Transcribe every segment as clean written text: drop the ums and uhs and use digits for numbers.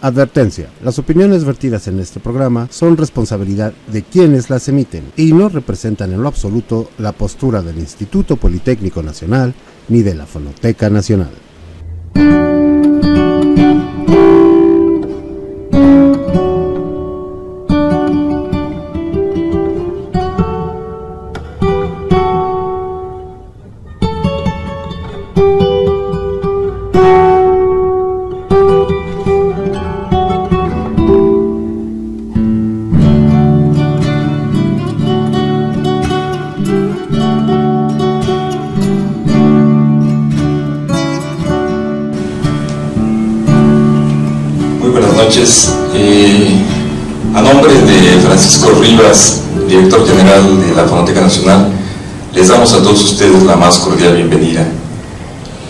Advertencia: las opiniones vertidas en este programa son responsabilidad de quienes las emiten y no representan en lo absoluto la postura del Instituto Politécnico Nacional ni de la Fonoteca Nacional. A nombre de Francisco Rivas, director general de la Fonoteca Nacional, les damos a todos ustedes la más cordial bienvenida.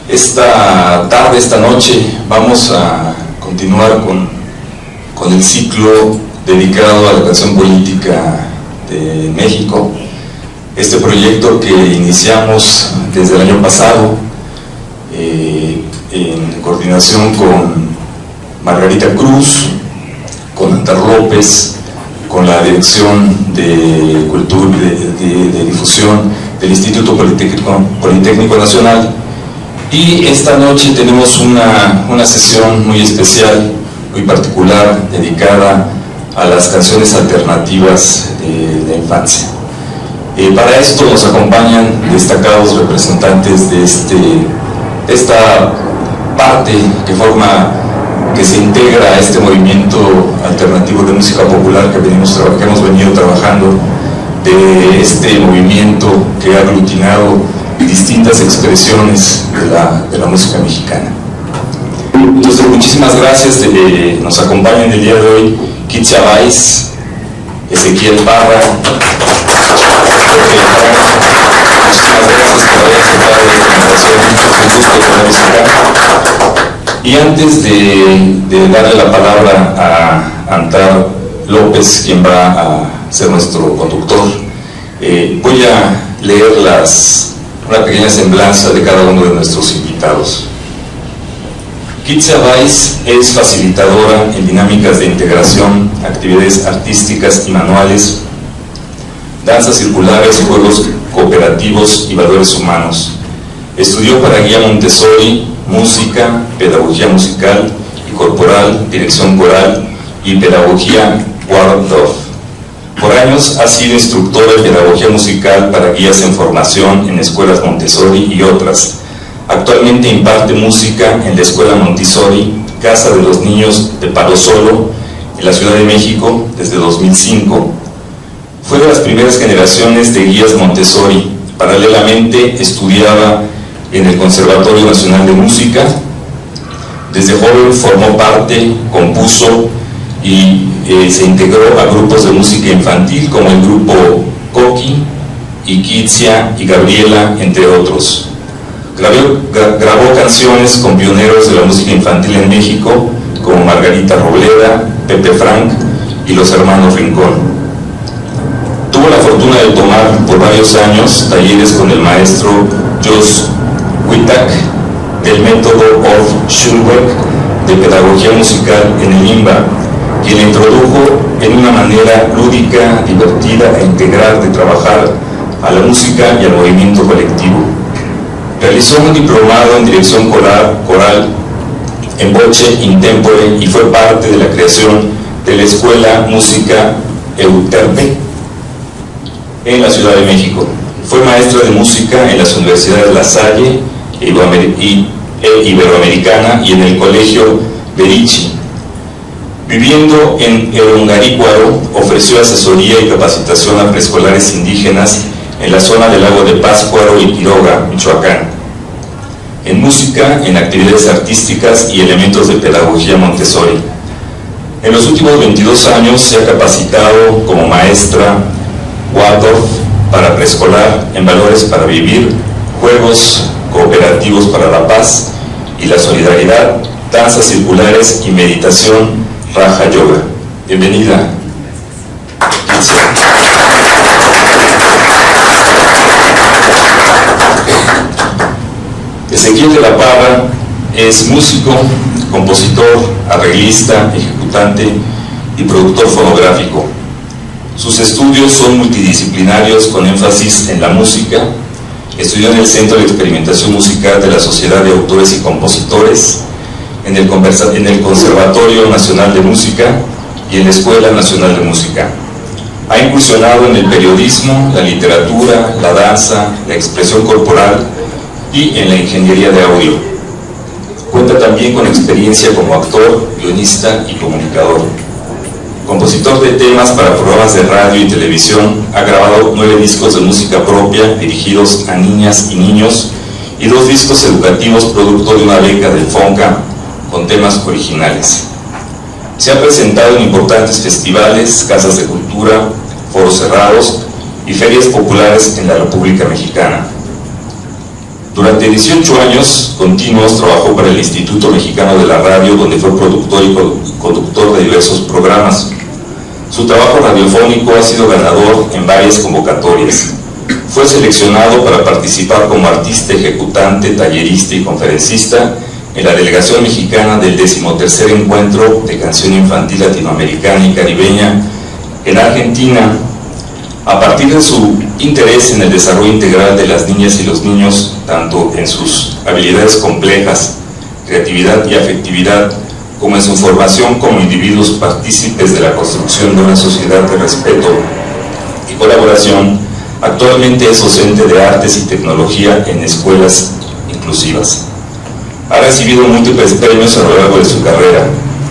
Esta tarde, esta noche, vamos a continuar con el ciclo dedicado a la canción política de México. Este proyecto que iniciamos desde el año pasado en coordinación con Margarita Cruz, con Antar López, con la Dirección de Cultura de Difusión del Instituto Politécnico Nacional. Y esta noche tenemos una sesión muy especial, muy particular, dedicada a las canciones alternativas de la infancia. Para esto nos acompañan destacados representantes de esta parte que se integra a este movimiento alternativo de música popular que hemos venido trabajando, de este movimiento que ha aglutinado distintas expresiones de la música mexicana. Entonces, muchísimas gracias. Nos acompañan el día de hoy Kitzia Báez, Ezequiel Parra, muchísimas gracias por haber aceptado esta invitación, un gusto poder visitar. Y antes de darle la palabra a Antar López, quien va a ser nuestro conductor, voy a leer una pequeña semblanza de cada uno de nuestros invitados. Kitzia Báez es facilitadora en dinámicas de integración, actividades artísticas y manuales, danzas circulares, juegos cooperativos y valores humanos. Estudió para guía Montessori, música, pedagogía musical y corporal, dirección coral y pedagogía Waldorf. Por años ha sido instructora de pedagogía musical para guías en formación en escuelas Montessori y otras. Actualmente imparte música en la Escuela Montessori, Casa de los Niños de Palo Solo, en la Ciudad de México, desde 2005. Fue de las primeras generaciones de guías Montessori. Paralelamente estudiaba en el Conservatorio Nacional de Música. Desde joven formó parte, compuso y se integró a grupos de música infantil como el grupo Coqui, y Kitzia y Gabriela, entre otros. Grabó canciones con pioneros de la música infantil en México como Margarita Robleda, Pepe Frank y los hermanos Rincón. Tuvo la fortuna de tomar por varios años talleres con el maestro Jos Witak del método Orff Schulwerk de pedagogía musical en el IMBA, quien introdujo en una manera lúdica, divertida e integral de trabajar a la música y al movimiento colectivo. Realizó un diplomado en dirección coral en Voce in Tempore y fue parte de la creación de la Escuela Música Euterpe en la Ciudad de México. Fue maestra de música en las universidades La Salle Iberoamericana y en el Colegio Berichi. Viviendo en el Hungarícuaro, ofreció asesoría y capacitación a preescolares indígenas en la zona del lago de Pátzcuaro y Quiroga, Michoacán. En música, en actividades artísticas y elementos de pedagogía Montessori. En los últimos 22 años se ha capacitado como maestra Waldorf para preescolar en valores para vivir, juegos cooperativos para la paz y la solidaridad, danzas circulares y meditación Raja Yoga. Bienvenida. Ezequiel de la Parra es músico, compositor, arreglista, ejecutante y productor fonográfico. Sus estudios son multidisciplinarios con énfasis en la música. Estudió en el Centro de Experimentación Musical de la Sociedad de Autores y Compositores, en el Conservatorio Nacional de Música y en la Escuela Nacional de Música. Ha incursionado en el periodismo, la literatura, la danza, la expresión corporal y en la ingeniería de audio. Cuenta también con experiencia como actor, guionista y comunicador. Compositor de temas para programas de radio y televisión, ha grabado 9 discos de música propia dirigidos a niñas y niños y 2 discos educativos producto de una beca del FONCA con temas originales. Se ha presentado en importantes festivales, casas de cultura, foros cerrados y ferias populares en la República Mexicana. Durante 18 años continuos trabajó para el Instituto Mexicano de la Radio, donde fue productor y conductor de diversos programas. Su trabajo radiofónico ha sido ganador en varias convocatorias. Fue seleccionado para participar como artista ejecutante, tallerista y conferencista en la delegación mexicana del 13º Encuentro de Canción Infantil Latinoamericana y Caribeña en Argentina. A partir de su interés en el desarrollo integral de las niñas y los niños, tanto en sus habilidades complejas, creatividad y afectividad, como en su formación como individuos partícipes de la construcción de una sociedad de respeto y colaboración, actualmente es docente de artes y tecnología en escuelas inclusivas. Ha recibido múltiples premios a lo largo de su carrera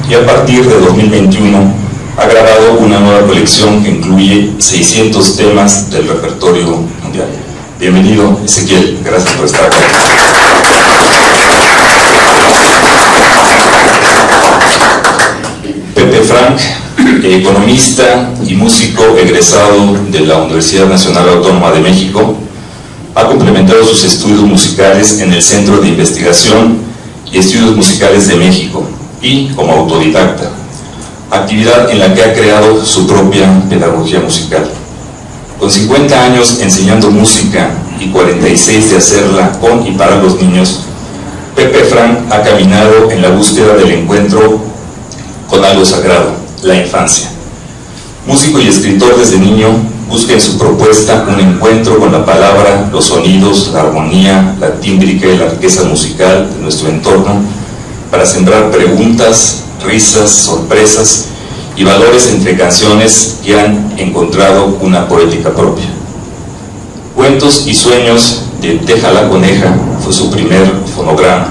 y a partir de 2021 ha grabado una nueva colección que incluye 600 temas del repertorio mundial. Bienvenido, Ezequiel, gracias por estar acá. Pepe Frank, economista y músico egresado de la Universidad Nacional Autónoma de México, ha complementado sus estudios musicales en el Centro de Investigación y Estudios Musicales de México y como autodidacta, actividad en la que ha creado su propia pedagogía musical. Con 50 años enseñando música y 46 de hacerla con y para los niños, Pepe Frank ha caminado en la búsqueda del encuentro con algo sagrado, la infancia. Músico y escritor desde niño, busca en su propuesta un encuentro con la palabra, los sonidos, la armonía, la tímbrica y la riqueza musical de nuestro entorno, para sembrar preguntas, risas, sorpresas y valores entre canciones que han encontrado una poética propia. Cuentos y sueños de Teja la Coneja fue su primer fonograma.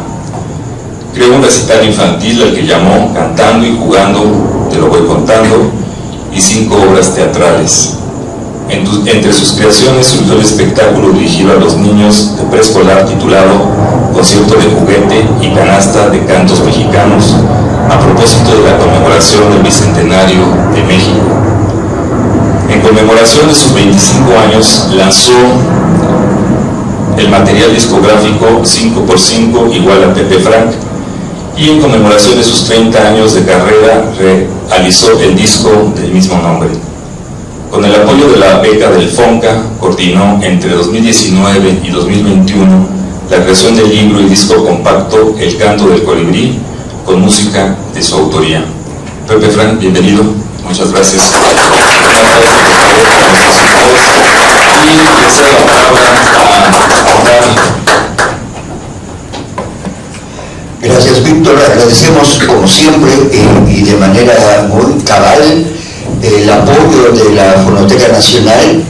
Creó un recital infantil al que llamó Cantando y Jugando, te lo voy contando, y 5 obras teatrales. Entre sus creaciones surgió el espectáculo dirigido a los niños de preescolar titulado Concierto de Juguete y Canasta de Cantos Mexicanos, a propósito de la conmemoración del Bicentenario de México. En conmemoración de sus 25 años lanzó el material discográfico 5x5 igual a Pepe Frank, y en conmemoración de sus 30 años de carrera realizó el disco del mismo nombre. Con el apoyo de la beca del FONCA, coordinó entre 2019 y 2021 la creación del libro y disco compacto El Canto del Colibrí, con música de su autoría. Pepe Frank, bienvenido, muchas gracias. Y le cedo la palabra a Gracias, Víctor. Agradecemos, como siempre, y de manera muy cabal, el apoyo de la Fonoteca Nacional.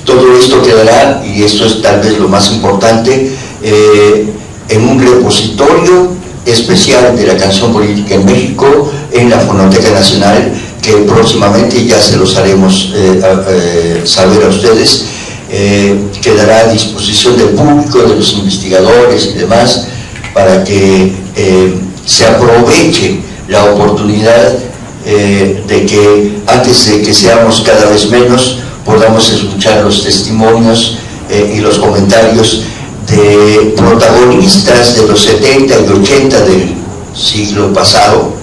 Todo esto quedará, y esto es tal vez lo más importante, en un repositorio especial de la canción política en México en la Fonoteca Nacional, que próximamente ya se los haremos saber a ustedes. Quedará a disposición del público, de los investigadores y demás, para que se aproveche la oportunidad de que antes de que seamos cada vez menos, podamos escuchar los testimonios y los comentarios de protagonistas de los 70 y 80 del siglo pasado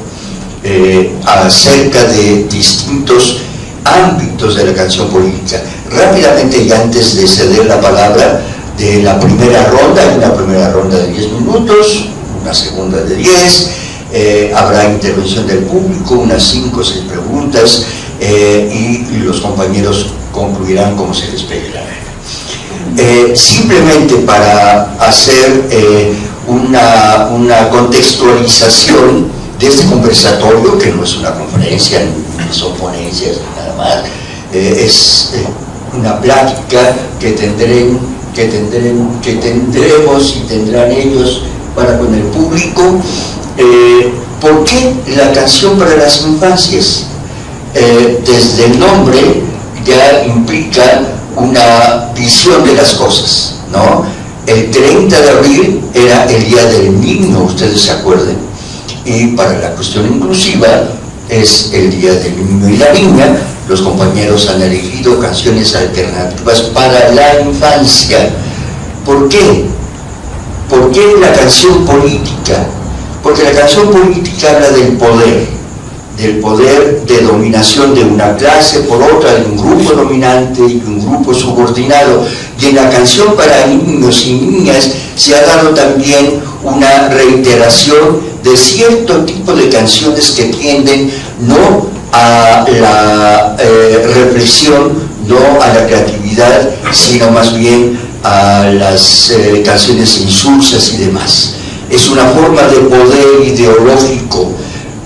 acerca de distintos ámbitos de la canción política. Rápidamente, y antes de ceder la palabra, de la primera ronda, hay una primera ronda de 10 minutos, una segunda de 10, habrá intervención del público, unas 5 o 6 preguntas, y los compañeros concluirán como se les pegue la gana. Simplemente para hacer una contextualización de este conversatorio, que no es una conferencia, ni son ponencias, nada más, es una plática que tendremos y tendrán ellos para con el público. ¿Por qué la canción para las infancias? Desde el nombre ya implica una visión de las cosas, ¿no? El 30 de abril era el Día del Niño, ustedes se acuerdan, y para la cuestión inclusiva es el Día del Niño y la Niña. Los compañeros han elegido canciones alternativas para la infancia. ¿Por qué? ¿Por qué la canción política? Porque la canción política habla del poder de dominación de una clase por otra, de un grupo dominante y un grupo subordinado. Y en la canción para niños y niñas se ha dado también una reiteración de cierto tipo de canciones que tienden no a la reflexión, no a la creatividad, sino más bien a las canciones insulsas y demás. Es una forma de poder ideológico.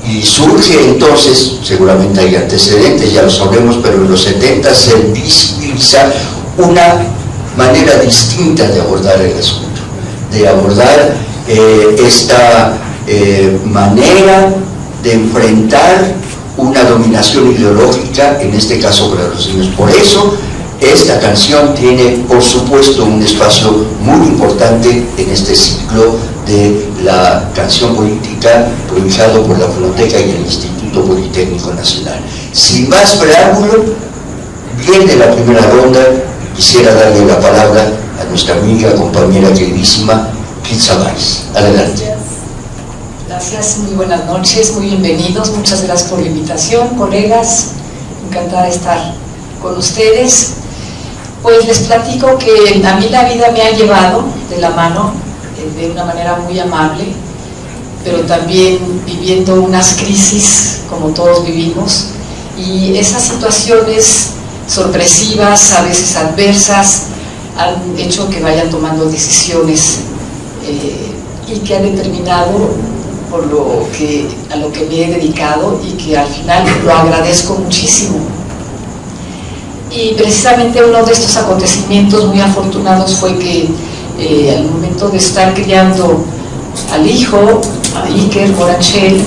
Y surge entonces, seguramente hay antecedentes, ya lo sabremos, pero en los 70 se visibiliza una manera distinta de abordar el asunto, de abordar esta manera de enfrentar una dominación ideológica, en este caso para los niños. Por eso, esta canción tiene, por supuesto, un espacio muy importante en este ciclo de la canción política realizado por la Fonoteca y el Instituto Politécnico Nacional. Sin más preámbulo, viene la primera ronda. Quisiera darle la palabra a nuestra amiga, compañera queridísima, Kitsa Báez. Adelante. Gracias, muy buenas noches, muy bienvenidos, muchas gracias por la invitación, colegas, encantada de estar con ustedes. Pues les platico que a mí la vida me ha llevado de la mano de una manera muy amable, pero también viviendo unas crisis como todos vivimos, y esas situaciones sorpresivas, a veces adversas, han hecho que vayan tomando decisiones y que han determinado a lo que me he dedicado, y que al final lo agradezco muchísimo. Y precisamente uno de estos acontecimientos muy afortunados fue que al momento de estar criando al hijo, a Iker Moranchel,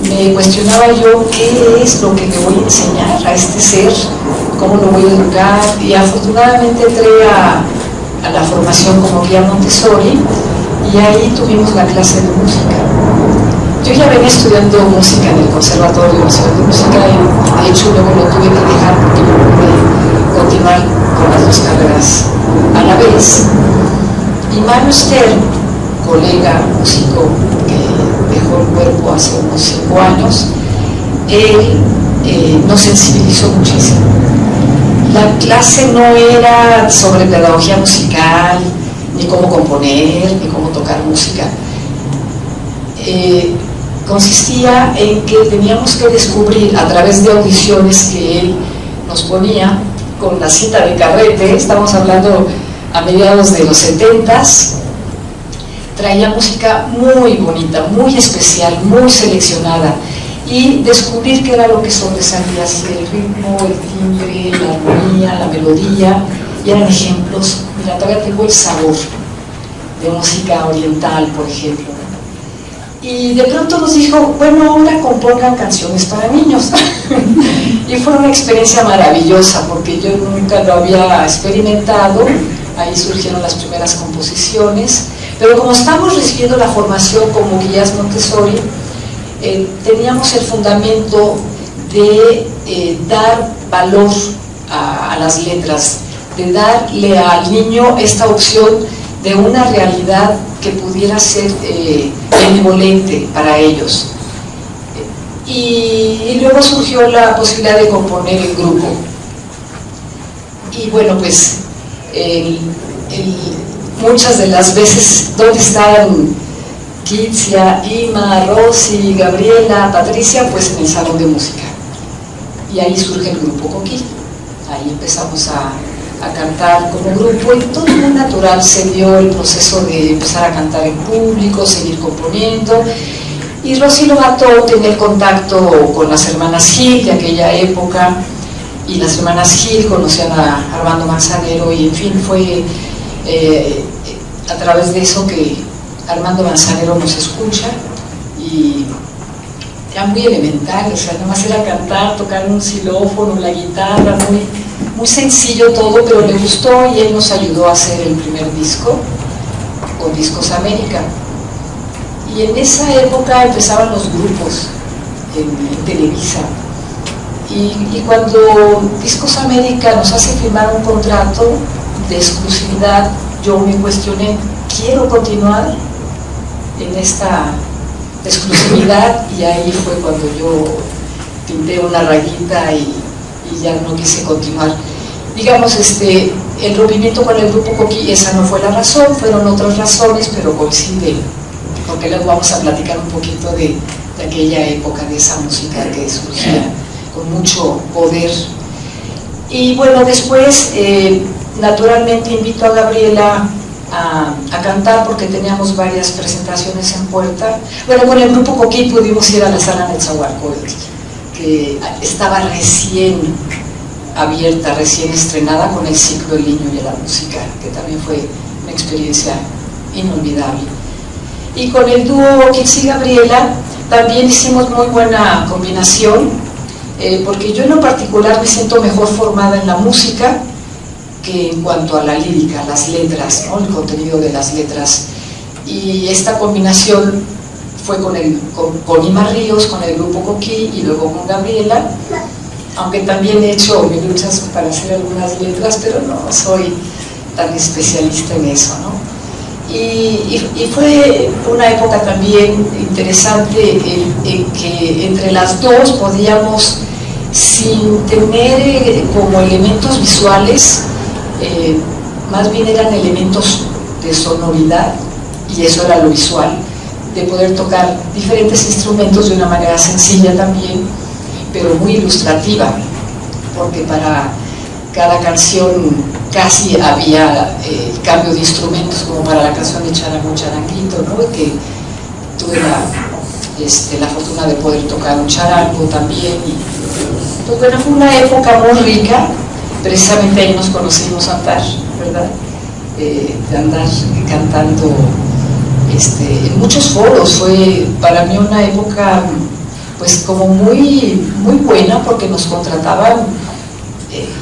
me cuestionaba yo qué es lo que le voy a enseñar a este ser, cómo lo voy a educar, y afortunadamente entré a la formación como guía Montessori, y ahí tuvimos la clase de música. Yo ya venía estudiando música en el Conservatorio Nacional de Música, y de hecho luego lo tuve que dejar porque no pude continuar con las dos carreras a la vez. Y Mario Stern, colega músico que dejó el cuerpo hace unos 5 años, él nos sensibilizó muchísimo. La clase no era sobre pedagogía musical, ni cómo componer, ni cómo tocar música. Consistía en que teníamos que descubrir a través de audiciones que él nos ponía con la cinta de carrete. Estamos hablando a mediados de los 70s, traía música muy bonita, muy especial, muy seleccionada, y descubrir qué era lo que sobresalía, así el ritmo, el timbre, la armonía, la melodía, y eran ejemplos. Mira, todavía tengo el sabor de música oriental, por ejemplo. Y de pronto nos dijo, bueno, ahora compongan canciones para niños. Y fue una experiencia maravillosa, porque yo nunca lo había experimentado. Ahí surgieron las primeras composiciones, pero como estamos recibiendo la formación como guías Montessori, teníamos el fundamento de dar valor a las letras, de darle al niño esta opción de una realidad que pudiera ser benevolente para ellos. Y luego surgió la posibilidad de componer el grupo. Y bueno, pues muchas de las veces, ¿dónde están Kitzia, Ima, Rosy, Gabriela, Patricia, pues en el salón de música. Y ahí surge el grupo Coquí. Ahí empezamos a cantar como grupo y todo muy natural se dio el proceso de empezar a cantar en público, seguir componiendo. Y Rosy Lobato tenía el contacto con las hermanas Gil de aquella época, y las hermanas Gil conocían a Armando Manzanero, y en fin, fue a través de eso que Armando Manzanero nos escucha, y era muy elemental, o sea, nada más era cantar, tocar un xilófono, la guitarra, muy sencillo todo, pero le gustó y él nos ayudó a hacer el primer disco, con Discos América. Y en esa época empezaban los grupos en Televisa. Y cuando Discos América nos hace firmar un contrato de exclusividad, yo me cuestioné, ¿quiero continuar en esta exclusividad? Y ahí fue cuando yo pinté una rayita y ya no quise continuar. Digamos, el rompimiento con el grupo Coquí, esa no fue la razón, fueron otras razones, pero coinciden, porque les vamos a platicar un poquito de aquella época, de esa música que surgía con mucho poder. Y bueno, después naturalmente invito a Gabriela a cantar, porque teníamos varias presentaciones en puerta. Bueno, con el grupo Coquí pudimos ir a la sala Netzahualcóyotl, que estaba recién abierta, recién estrenada, con el ciclo El Niño y la Música, que también fue una experiencia inolvidable. Y con el dúo Kids y Gabriela también hicimos muy buena combinación, porque yo en lo particular me siento mejor formada en la música que en cuanto a la lírica, las letras, ¿no? El contenido de las letras. Y esta combinación fue con Ima Ríos, con el grupo Coquí, y luego con Gabriela, aunque también he hecho mis luchas para hacer algunas letras, pero no soy tan especialista en eso, ¿no? Y fue una época también interesante en que entre las dos podíamos, sin tener como elementos visuales, más bien eran elementos de sonoridad, y eso era lo visual, de poder tocar diferentes instrumentos de una manera sencilla también, pero muy ilustrativa, porque para cada canción casi había cambio de instrumentos, como para la canción de Charango Charanguito, ¿no? Que tuve la fortuna de poder tocar un charango también. Pues bueno, fue una época muy rica, precisamente ahí nos conocimos a andar, ¿verdad? De andar cantando en muchos foros. Fue para mí una época pues como muy buena, porque nos contrataban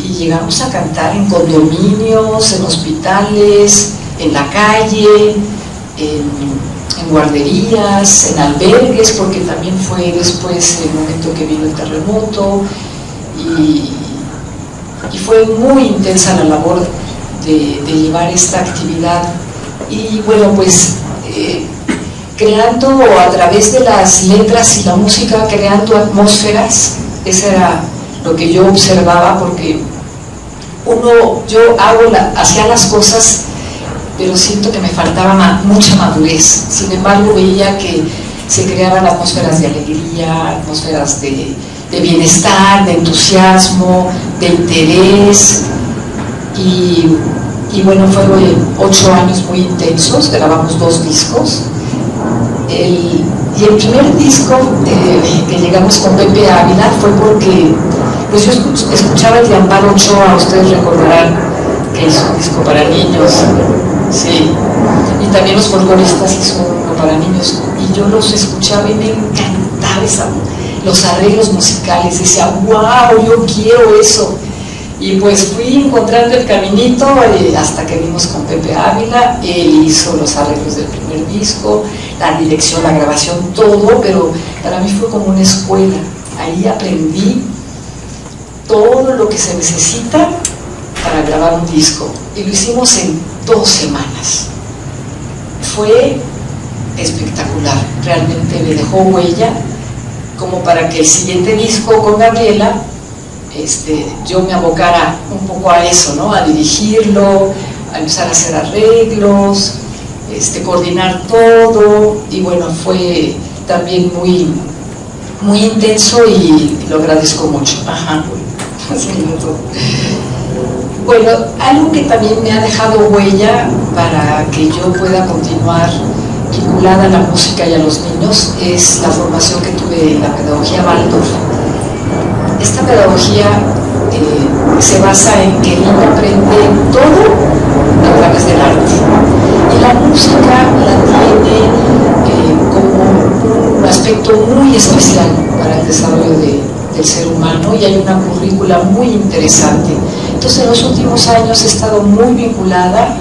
y llegamos a cantar en condominios, en hospitales, en la calle, en guarderías, en albergues, porque también fue después el momento que vino el terremoto, y fue muy intensa la labor de llevar esta actividad. Y bueno, pues creando a través de las letras y la música, creando atmósferas. Eso era lo que yo observaba, porque yo hacía las cosas, pero siento que me faltaba mucha madurez. Sin embargo, veía que se creaban atmósferas de alegría, atmósferas de bienestar, de entusiasmo, de interés. Y bueno, fueron 8 años muy intensos, grabamos 2 discos. Y el primer disco que llegamos con Pepe Ávila fue porque pues yo escuchaba el de Amparo Ochoa, ustedes recordarán que hizo un disco para niños, sí, y también los folcloristas hizo uno para niños, y yo los escuchaba y me encantaba los arreglos musicales, decía, wow, yo quiero eso. Y pues fui encontrando el caminito hasta que vimos con Pepe Ávila. Él hizo los arreglos del primer disco, la dirección, la grabación, todo, pero para mí fue como una escuela. Ahí aprendí todo lo que se necesita para grabar un disco, y lo hicimos en 2 semanas. Fue espectacular, realmente me dejó huella, como para que el siguiente disco con Gabriela yo me abocara un poco a eso, ¿no? A dirigirlo, a empezar a hacer arreglos, coordinar todo, y bueno, fue también muy, muy intenso y lo agradezco mucho. Ajá. Bueno, algo que también me ha dejado huella para que yo pueda continuar vinculada a la música y a los niños es la formación que tuve en la pedagogía Waldorf. Esta pedagogía se basa en que el niño aprende todo a través del arte, y la música la tiene como un aspecto muy especial para el desarrollo del ser humano, y hay una currícula muy interesante. Entonces, en los últimos años he estado muy vinculada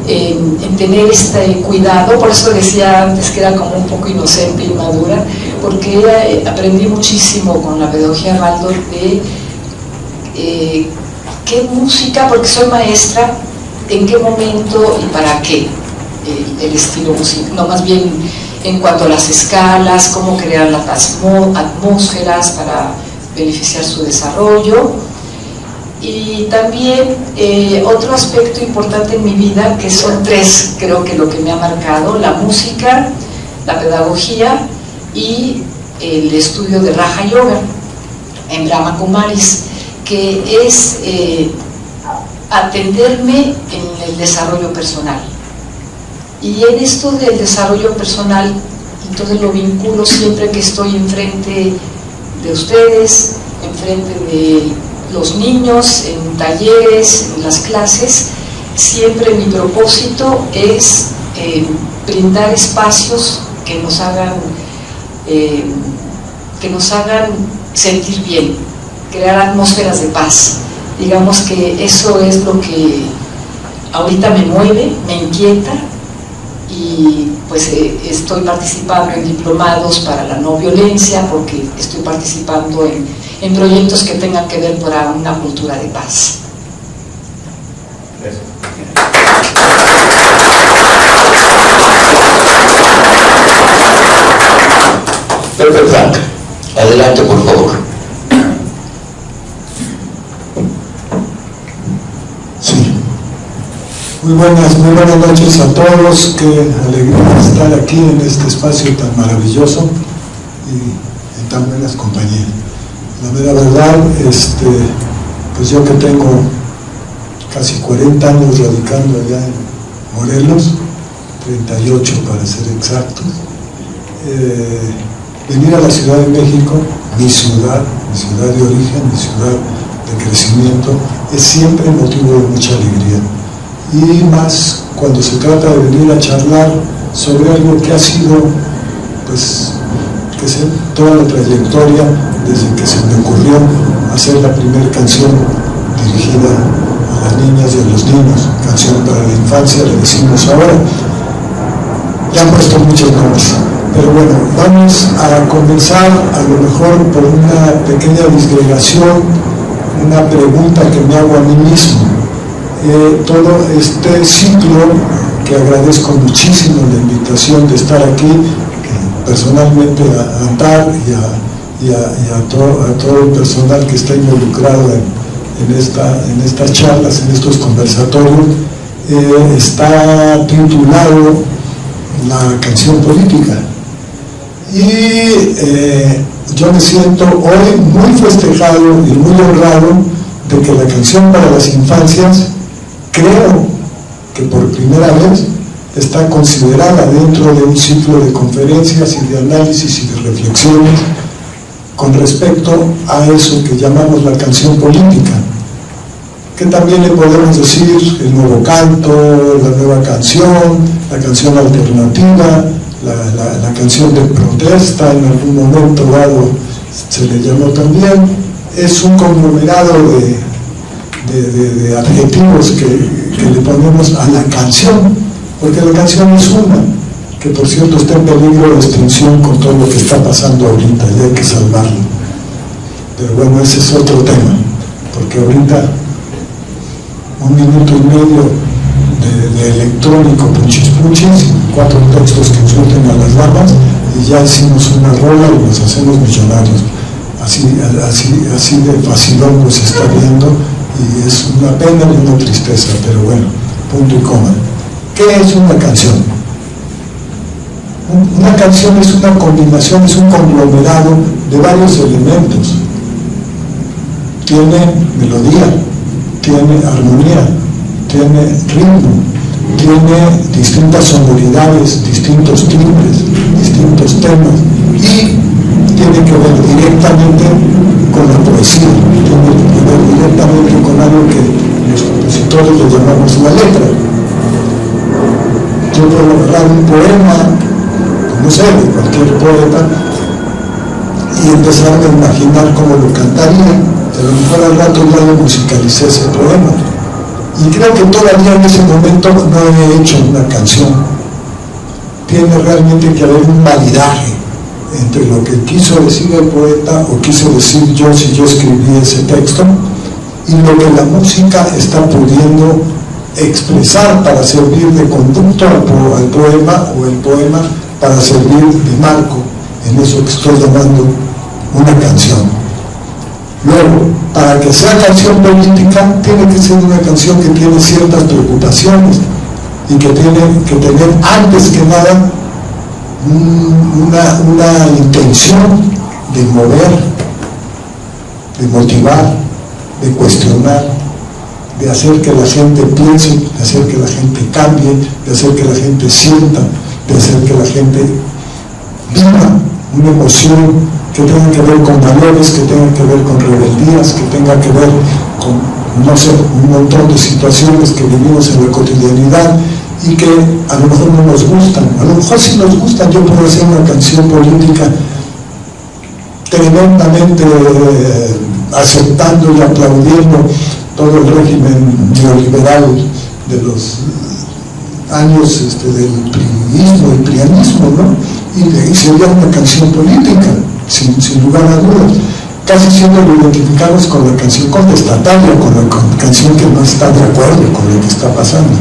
en tener este cuidado. Por eso decía antes que era como un poco inocente y madura, porque aprendí muchísimo con la pedagogía Waldorf de qué música, porque soy maestra, en qué momento y para qué el estilo musical, no, más bien en cuanto a las escalas, cómo crear las atmósferas para beneficiar su desarrollo. Y también otro aspecto importante en mi vida, que son tres, creo que lo que me ha marcado: la música, la pedagogía y el estudio de Raja Yoga en Brahma Kumaris, que es atenderme en el desarrollo personal. Y en esto del desarrollo personal, entonces lo vinculo siempre que estoy enfrente de ustedes, enfrente de los niños, en talleres, en las clases. Siempre mi propósito es brindar espacios que nos hagan sentir bien, crear atmósferas de paz. Digamos que eso es lo que ahorita me mueve, me inquieta, y pues estoy participando en diplomados para la no violencia, porque estoy participando en proyectos que tengan que ver para una cultura de paz. Pepe Frank, adelante por favor. Sí. Muy buenas noches a todos. Qué alegría estar aquí en este espacio tan maravilloso y en tan buenas compañías. La mera verdad, pues yo que tengo casi 40 años radicando allá en Morelos, 38 para ser exactos, venir a la Ciudad de México, mi ciudad de origen, mi ciudad de crecimiento, es siempre motivo de mucha alegría. Y más cuando se trata de venir a charlar sobre algo que ha sido, pues, toda la trayectoria desde que se me ocurrió hacer la primera canción dirigida a las niñas y a los niños, canción para la infancia, le decimos ahora. Le han puesto muchos nombres, pero bueno, vamos a comenzar a lo mejor por una pequeña disgregación, una pregunta que me hago a mí mismo. Todo este ciclo, que agradezco muchísimo la invitación de estar aquí, personalmente a Antar y a todo el personal que está involucrado en estas charlas, en estos conversatorios, está titulado La canción política. Y yo me siento hoy muy festejado y muy honrado de que la canción para las infancias, creo que por primera vez está considerada dentro de un ciclo de conferencias y de análisis y de reflexiones con respecto a eso que llamamos la canción política, que también le podemos decir el nuevo canto, la nueva canción, la canción alternativa, la canción de protesta, en algún momento dado se le llamó también. Es un conglomerado de adjetivos que le ponemos a la canción, porque la canción es una, que por cierto está en peligro de extinción con todo lo que está pasando ahorita, y hay que salvarlo. Pero bueno, ese es otro tema, porque ahorita 1 minuto y medio de electrónico puchis, 4 textos que insulten a las damas, y ya hicimos una rola y nos hacemos millonarios. Así de facilón nos está viendo, y es una pena y una tristeza, pero bueno, punto y coma. ¿Qué es una canción? Una canción es una combinación, es un conglomerado de varios elementos. Tiene melodía, tiene armonía, tiene ritmo, tiene distintas sonoridades, distintos timbres, distintos temas, y tiene que ver directamente con la poesía, tiene que ver directamente con algo que los compositores le llamamos la letra. Yo puedo agarrar un poema, no sé, de cualquier poeta, y empezar a imaginar cómo lo cantaría. A lo mejor al rato ya lo musicalicé ese poema. Y creo que todavía en ese momento no he hecho una canción. Tiene realmente que haber un maridaje entre lo que quiso decir el poeta o quiso decir yo si yo escribí ese texto y lo que la música está pudiendo expresar para servir de conducto al poema, o el poema para servir de marco en eso que estoy llamando una canción. Luego, para que sea canción política, tiene que ser una canción que tiene ciertas preocupaciones y que tiene que tener antes que nada una intención de mover, de motivar, de cuestionar, de hacer que la gente piense, de hacer que la gente cambie, de hacer que la gente sienta, de hacer que la gente viva una emoción que tenga que ver con valores, que tenga que ver con rebeldías, que tenga que ver con, no sé, un montón de situaciones que vivimos en la cotidianidad y que a lo mejor no nos gustan. A lo mejor si nos gustan, yo puedo hacer una canción política tremendamente aceptando y aplaudiendo todo el régimen neoliberal de los años del priismo y prianismo, ¿no? Y sería una canción política, sin lugar a dudas, casi siempre lo identificamos con la canción contestataria, con la canción que no está de acuerdo con lo que está pasando,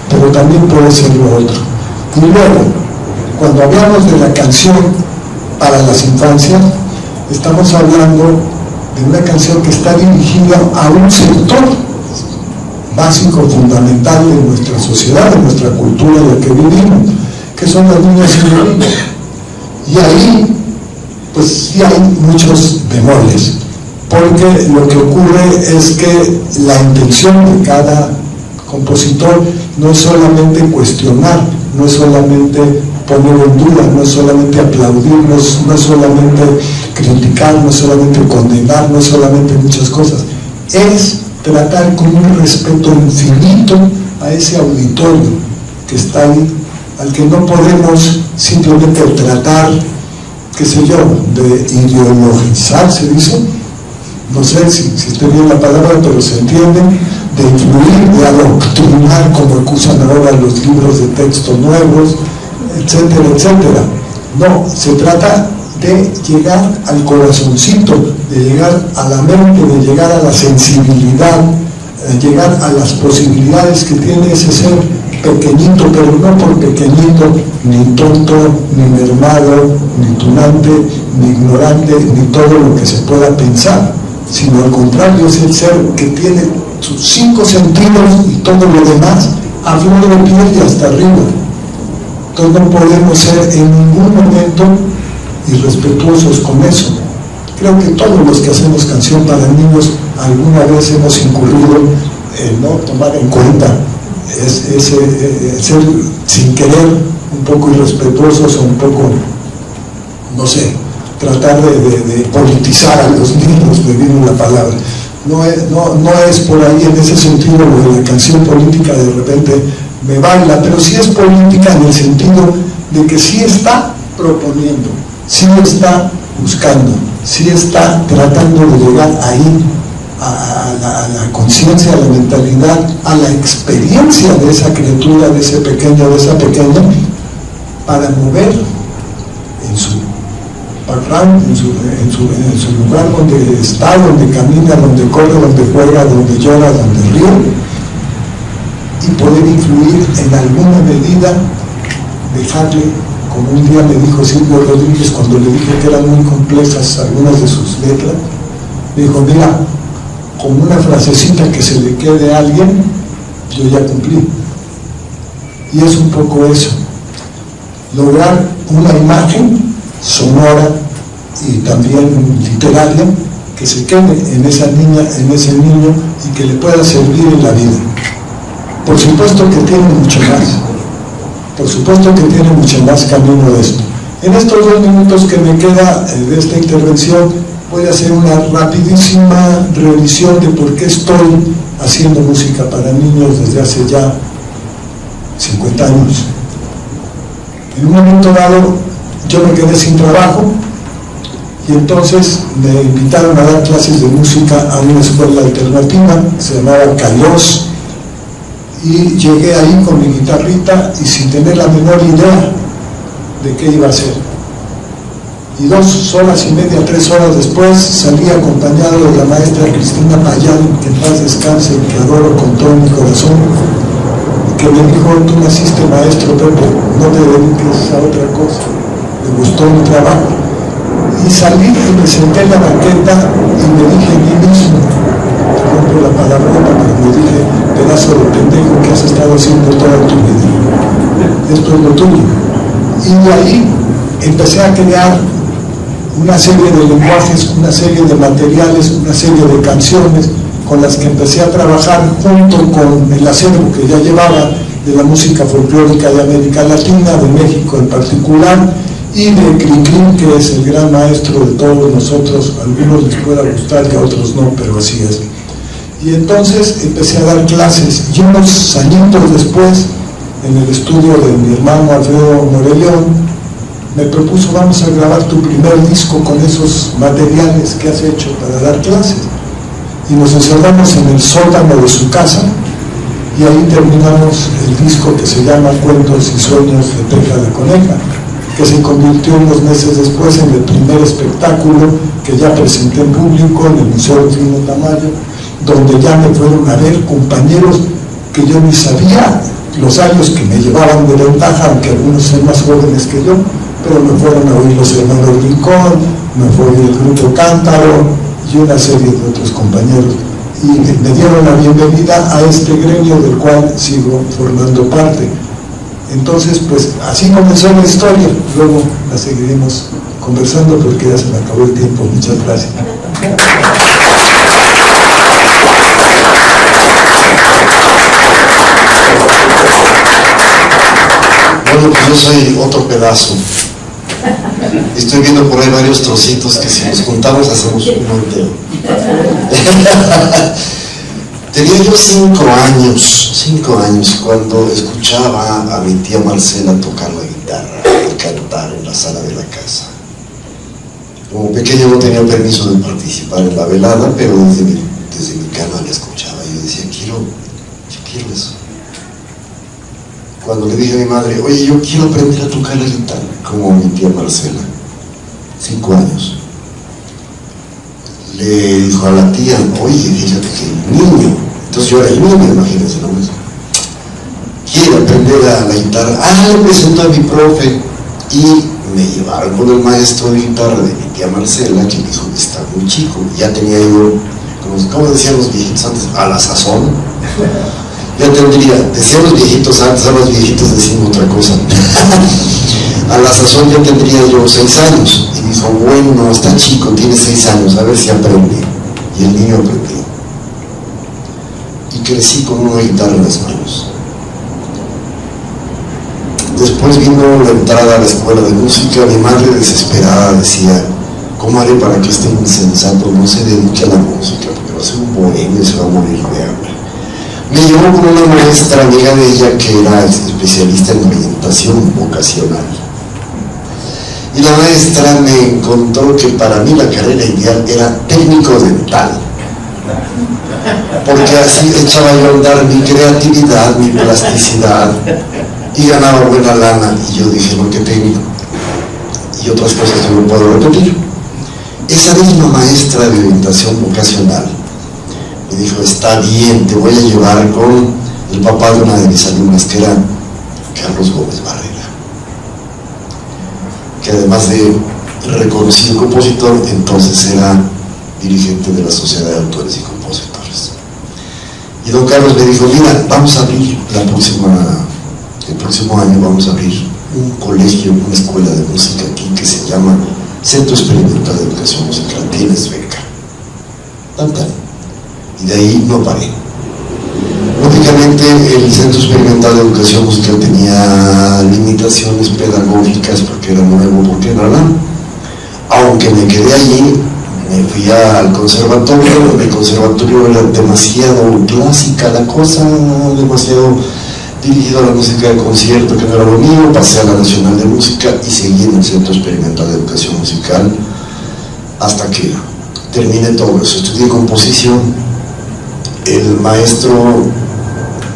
pero también puede ser lo otro. Y luego, cuando hablamos de la canción para las infancias, estamos hablando de una canción que está dirigida a un sector básico, fundamental de nuestra sociedad, de nuestra cultura en la que vivimos, que son las niñas y los niños. Y ahí, pues sí hay muchos bemoles, porque lo que ocurre es que la intención de cada compositor no es solamente cuestionar, no es solamente poner en duda, no es solamente aplaudir, no es solamente criticar, no es solamente condenar, no es solamente muchas cosas, es tratar con un respeto infinito a ese auditorio que está ahí, al que no podemos simplemente tratar, qué sé yo, de ideologizar, se dice, no sé si estoy bien la palabra, pero se entiende, de influir, de adoctrinar, como acusan ahora los libros de texto nuevos, etcétera, etcétera. No, se trata de llegar al corazoncito, de llegar a la mente, de llegar a la sensibilidad, de llegar a las posibilidades que tiene ese ser pequeñito, pero no por pequeñito, ni tonto, ni mermado, ni tunante, ni ignorante, ni todo lo que se pueda pensar, sino al contrario, es el ser que tiene sus 5 sentidos y todo lo demás a flor de piel y hasta arriba. Entonces no podemos ser en ningún momento irrespetuosos con eso. Creo que todos los que hacemos canción para niños alguna vez hemos incurrido en no tomar en cuenta ese ser sin querer un poco irrespetuosos o un poco, no sé, tratar de politizar a los niños, me viene la palabra. No es por ahí en ese sentido lo de la canción política de repente me baila, pero sí es política en el sentido de que sí está proponiendo, sí está buscando, sí está tratando de llegar ahí a la conciencia, a la mentalidad, a la experiencia de esa criatura, de ese pequeño, de esa pequeña, para mover en su background, en su lugar donde está, donde camina, donde corre, donde juega, donde llora, donde ríe, y poder influir en alguna medida, dejarle, como un día me dijo Silvio Rodríguez cuando le dije que eran muy complejas algunas de sus letras, me dijo, mira, con una frasecita que se le quede a alguien, yo ya cumplí. Y es un poco eso. lograr una imagen sonora y también literaria que se quede en esa niña, en ese niño, y que le pueda servir en la vida. Por supuesto que tiene mucho más, por supuesto que tiene mucho más camino de esto. En estos 2 minutos que me queda de esta intervención, voy a hacer una rapidísima revisión de por qué estoy haciendo música para niños desde hace ya 50 años. En un momento dado, yo me quedé sin trabajo, y entonces me invitaron a dar clases de música a una escuela alternativa, se llamaba Kairos, y llegué ahí con mi guitarrita y sin tener la menor idea de qué iba a hacer. Y 2 horas y media, 3 horas después, salí acompañado de la maestra Cristina Payán, que en paz descanse, que adoro con todo mi corazón, que me dijo: tú naciste maestro, Pepe, no te dediques a otra cosa. Me gustó mi trabajo. Y salí y me senté en la banqueta y me dije a mí mismo, rompo la palabrota, pero me dije: pedazo de pendejo que has estado haciendo toda tu vida, esto es lo tuyo. Y de ahí empecé a crear una serie de lenguajes, una serie de materiales, una serie de canciones con las que empecé a trabajar junto con el acervo que ya llevaba de la música folclórica de América Latina, de México en particular, y de Crin, que es el gran maestro de todos nosotros. A algunos les pueda gustar y a otros no, pero así es. Y entonces empecé a dar clases, y unos añitos después, en el estudio de mi hermano Alfredo Morellón, me propuso: vamos a grabar tu primer disco con esos materiales que has hecho para dar clases. Y nos encerramos en el sótano de su casa, y ahí terminamos el disco que se llama Cuentos y Sueños de Teja de Coneja, que se convirtió unos meses después en el primer espectáculo que ya presenté en público en el Museo Rufino Tamayo, donde ya me fueron a ver compañeros que yo ni sabía los años que me llevaban de ventaja, aunque algunos sean más jóvenes que yo, pero me fueron a oír los hermanos Rincón, me fue a oír el grupo Cántaro y una serie de otros compañeros, y me dieron la bienvenida a este gremio del cual sigo formando parte. Entonces, pues así comenzó la historia. Luego la seguiremos conversando porque ya se me acabó el tiempo. Muchas gracias. Bueno, pues yo soy otro pedazo. Estoy viendo por ahí varios trocitos que si nos juntamos hacemos uno entero. Tenía yo 5 años cuando escuchaba a mi tía Marcela tocar la guitarra y cantar en la sala de la casa. Como pequeño no tenía permiso de participar en la velada, pero desde mi cama la escuchaba. Yo decía: yo quiero eso. Cuando le dije a mi madre: oye, yo quiero aprender a tocar la guitarra como mi tía Marcela, 5 años. Le dijo a la tía: oye, fíjate que el niño, entonces yo era el niño, imagínense, ¿no? Quiere aprender a la guitarra. Le presentó a mi profe y me llevaron con el maestro de guitarra de mi tía Marcela, que me dijo: está muy chico. Ya tenía yo, como decían los viejitos antes, a la sazón. Ya tendría, decían los viejitos antes, a los viejitos decimos otra cosa. A la sazón ya tendría yo 6 años. Y dijo: bueno, está chico, tiene 6 años, a ver si aprende. Y el niño aprendió. Y crecí con una guitarra en las manos. Después vino la entrada a la escuela de música. Mi madre, desesperada, decía: ¿cómo haré para que este insensato no se dedique a la música? Porque va a ser un bohemio y se va a morir de hambre. Me llevó con una maestra amiga de ella que era especialista en orientación vocacional. Y la maestra me encontró que para mí la carrera ideal era técnico dental, porque así echaba yo a andar mi creatividad, mi plasticidad, y ganaba buena lana. Y yo dije: no, qué técnico, y otras cosas que no puedo repetir. Esa misma maestra de orientación vocacional me dijo: está bien, te voy a llevar con el papá de una de mis alumnas, que era Carlos Gómez Barrera, que además de reconocido compositor, entonces era dirigente de la Sociedad de Autores y Compositores. Y don Carlos me dijo: mira, vamos a abrir el próximo año vamos a abrir un colegio, una escuela de música aquí que se llama Centro Experimental de Educación Musical. Tienes beca. Y de ahí no paré. Lógicamente el Centro Experimental de Educación Musical tenía limitaciones pedagógicas porque era nuevo, porque era nada. Aunque me quedé allí, me fui al conservatorio. El conservatorio era demasiado clásica la cosa, demasiado dirigido a la música de concierto, que no era lo mío. Pasé a la Nacional de Música y seguí en el Centro Experimental de Educación Musical hasta que terminé todo eso. Estudié composición. El maestro,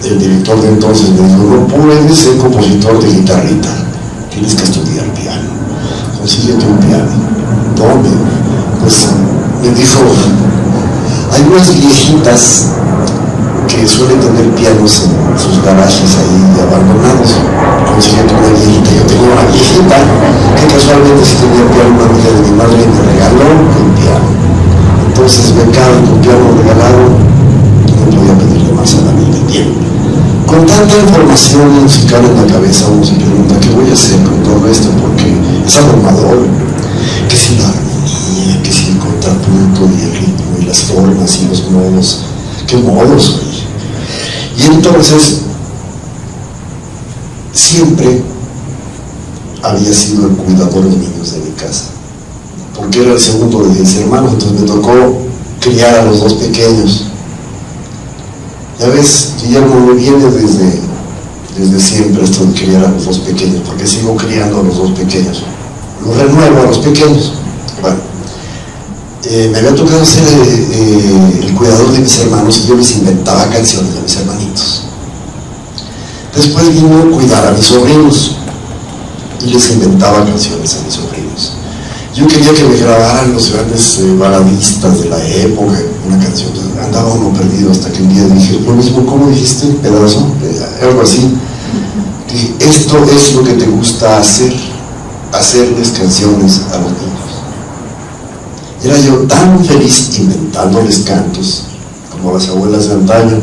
el director de entonces, me dijo: no puedes ser compositor de guitarrita, tienes que estudiar piano, consíguete un piano. ¿Dónde? Pues me dijo: hay unas viejitas que suelen tener pianos en sus garajes ahí abandonados, consíguete una viejita. Yo tenía una viejita que casualmente sí tenía piano, una amiga de mi madre me regaló el piano. Entonces becado con piano regalado, no podía pedirle más a la vida. Bien, con tanta información musical en la cabeza uno se pregunta: ¿qué voy a hacer con todo esto? Porque es abrumador. Que si la armonía, que si el contrapunto y el ritmo y las formas y los modos, ¿qué modos soy? Y entonces siempre había sido el cuidador de niños de mi casa, porque era el segundo de 10 hermanos, entonces me tocó criar a los dos pequeños. Ya ves, Guillermo, me viene desde siempre esto de criar a los dos pequeños, porque sigo criando a los dos pequeños. Los renuevo a los pequeños. Bueno, me había tocado ser el cuidador de mis hermanos y yo les inventaba canciones a mis hermanitos. Después vino a cuidar a mis sobrinos y les inventaba canciones a mis sobrinos. Yo quería que me grabaran los grandes baladistas de la época, una canción. Andaba uno perdido hasta que un día dije: lo mismo, ¿cómo dijiste? Pedazo, algo así. Dije: esto es lo que te gusta hacer, hacerles canciones a los niños. Era yo tan feliz inventándoles cantos, como las abuelas de antaño,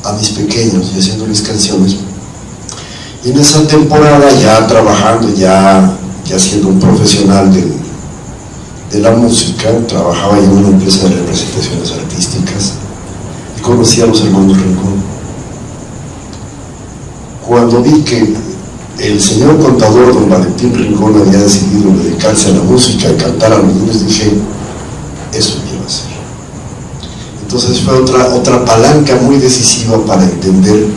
a mis pequeños y haciéndoles canciones. Y en esa temporada, ya trabajando, ya siendo un profesional de la música, trabajaba yo en una empresa de representaciones artísticas y conocí a los hermanos Rincón. Cuando vi que el señor contador don Valentín Rincón había decidido dedicarse a la música y cantar a los niños, dije: eso quiero hacer. Entonces fue otra palanca muy decisiva para entender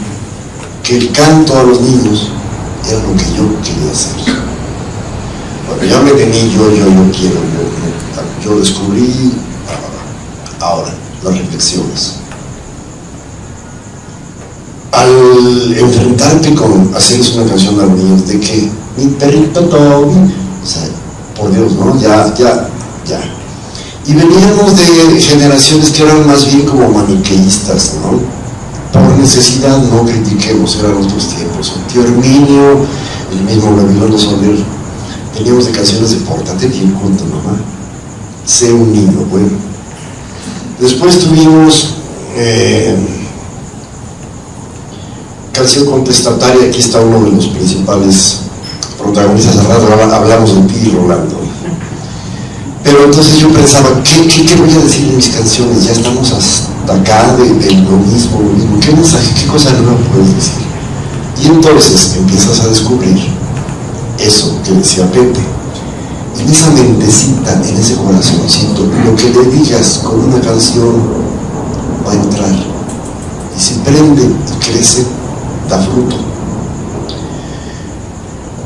que el canto a los niños era lo que yo quería hacer. Bueno, ya me tení yo descubrí. Ahora, las reflexiones. Al enfrentarte con hacerles una canción a los niños de que mi perrito Toby, o sea, por Dios, ¿no? Ya. Y veníamos de generaciones que eran más bien como maniqueístas, ¿no? Por necesidad, no critiquemos, eran otros tiempos. El tío Herminio, el mismo Gabriel Soler, teníamos de canciones de pórtate bien junto, mamá. Sé un niño, bueno. Después tuvimos canción contestataria. Aquí está uno de los principales protagonistas. Al rato hablamos de ti, Rolando. Pero entonces yo pensaba: ¿qué voy a decir en mis canciones? Ya estamos hasta acá de lo mismo. ¿Qué mensaje, qué cosa nueva puedes decir? Y entonces empiezas a descubrir eso que decía Pepe. En esa mentecita, en ese corazoncito, lo que le digas con una canción va a entrar. Y si prende y crece, da fruto.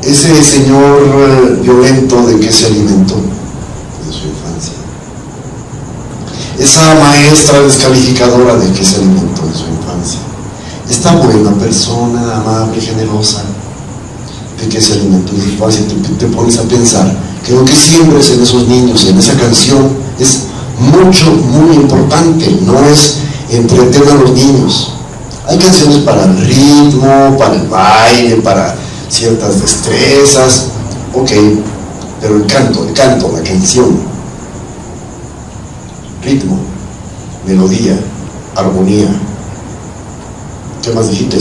Ese señor violento, ¿de qué se alimentó? De su infancia. Esa maestra descalificadora, ¿de qué se alimentó? De su infancia. Esta buena persona, amable, generosa, ¿de qué se alimentó de su infancia? Te pones a pensar que lo que siembres en esos niños, en esa canción, es muy importante. No es entretener a los niños. Hay canciones para el ritmo, para el baile, para ciertas destrezas, ok, pero el canto, la canción, ritmo, melodía, armonía, ¿qué más dijiste?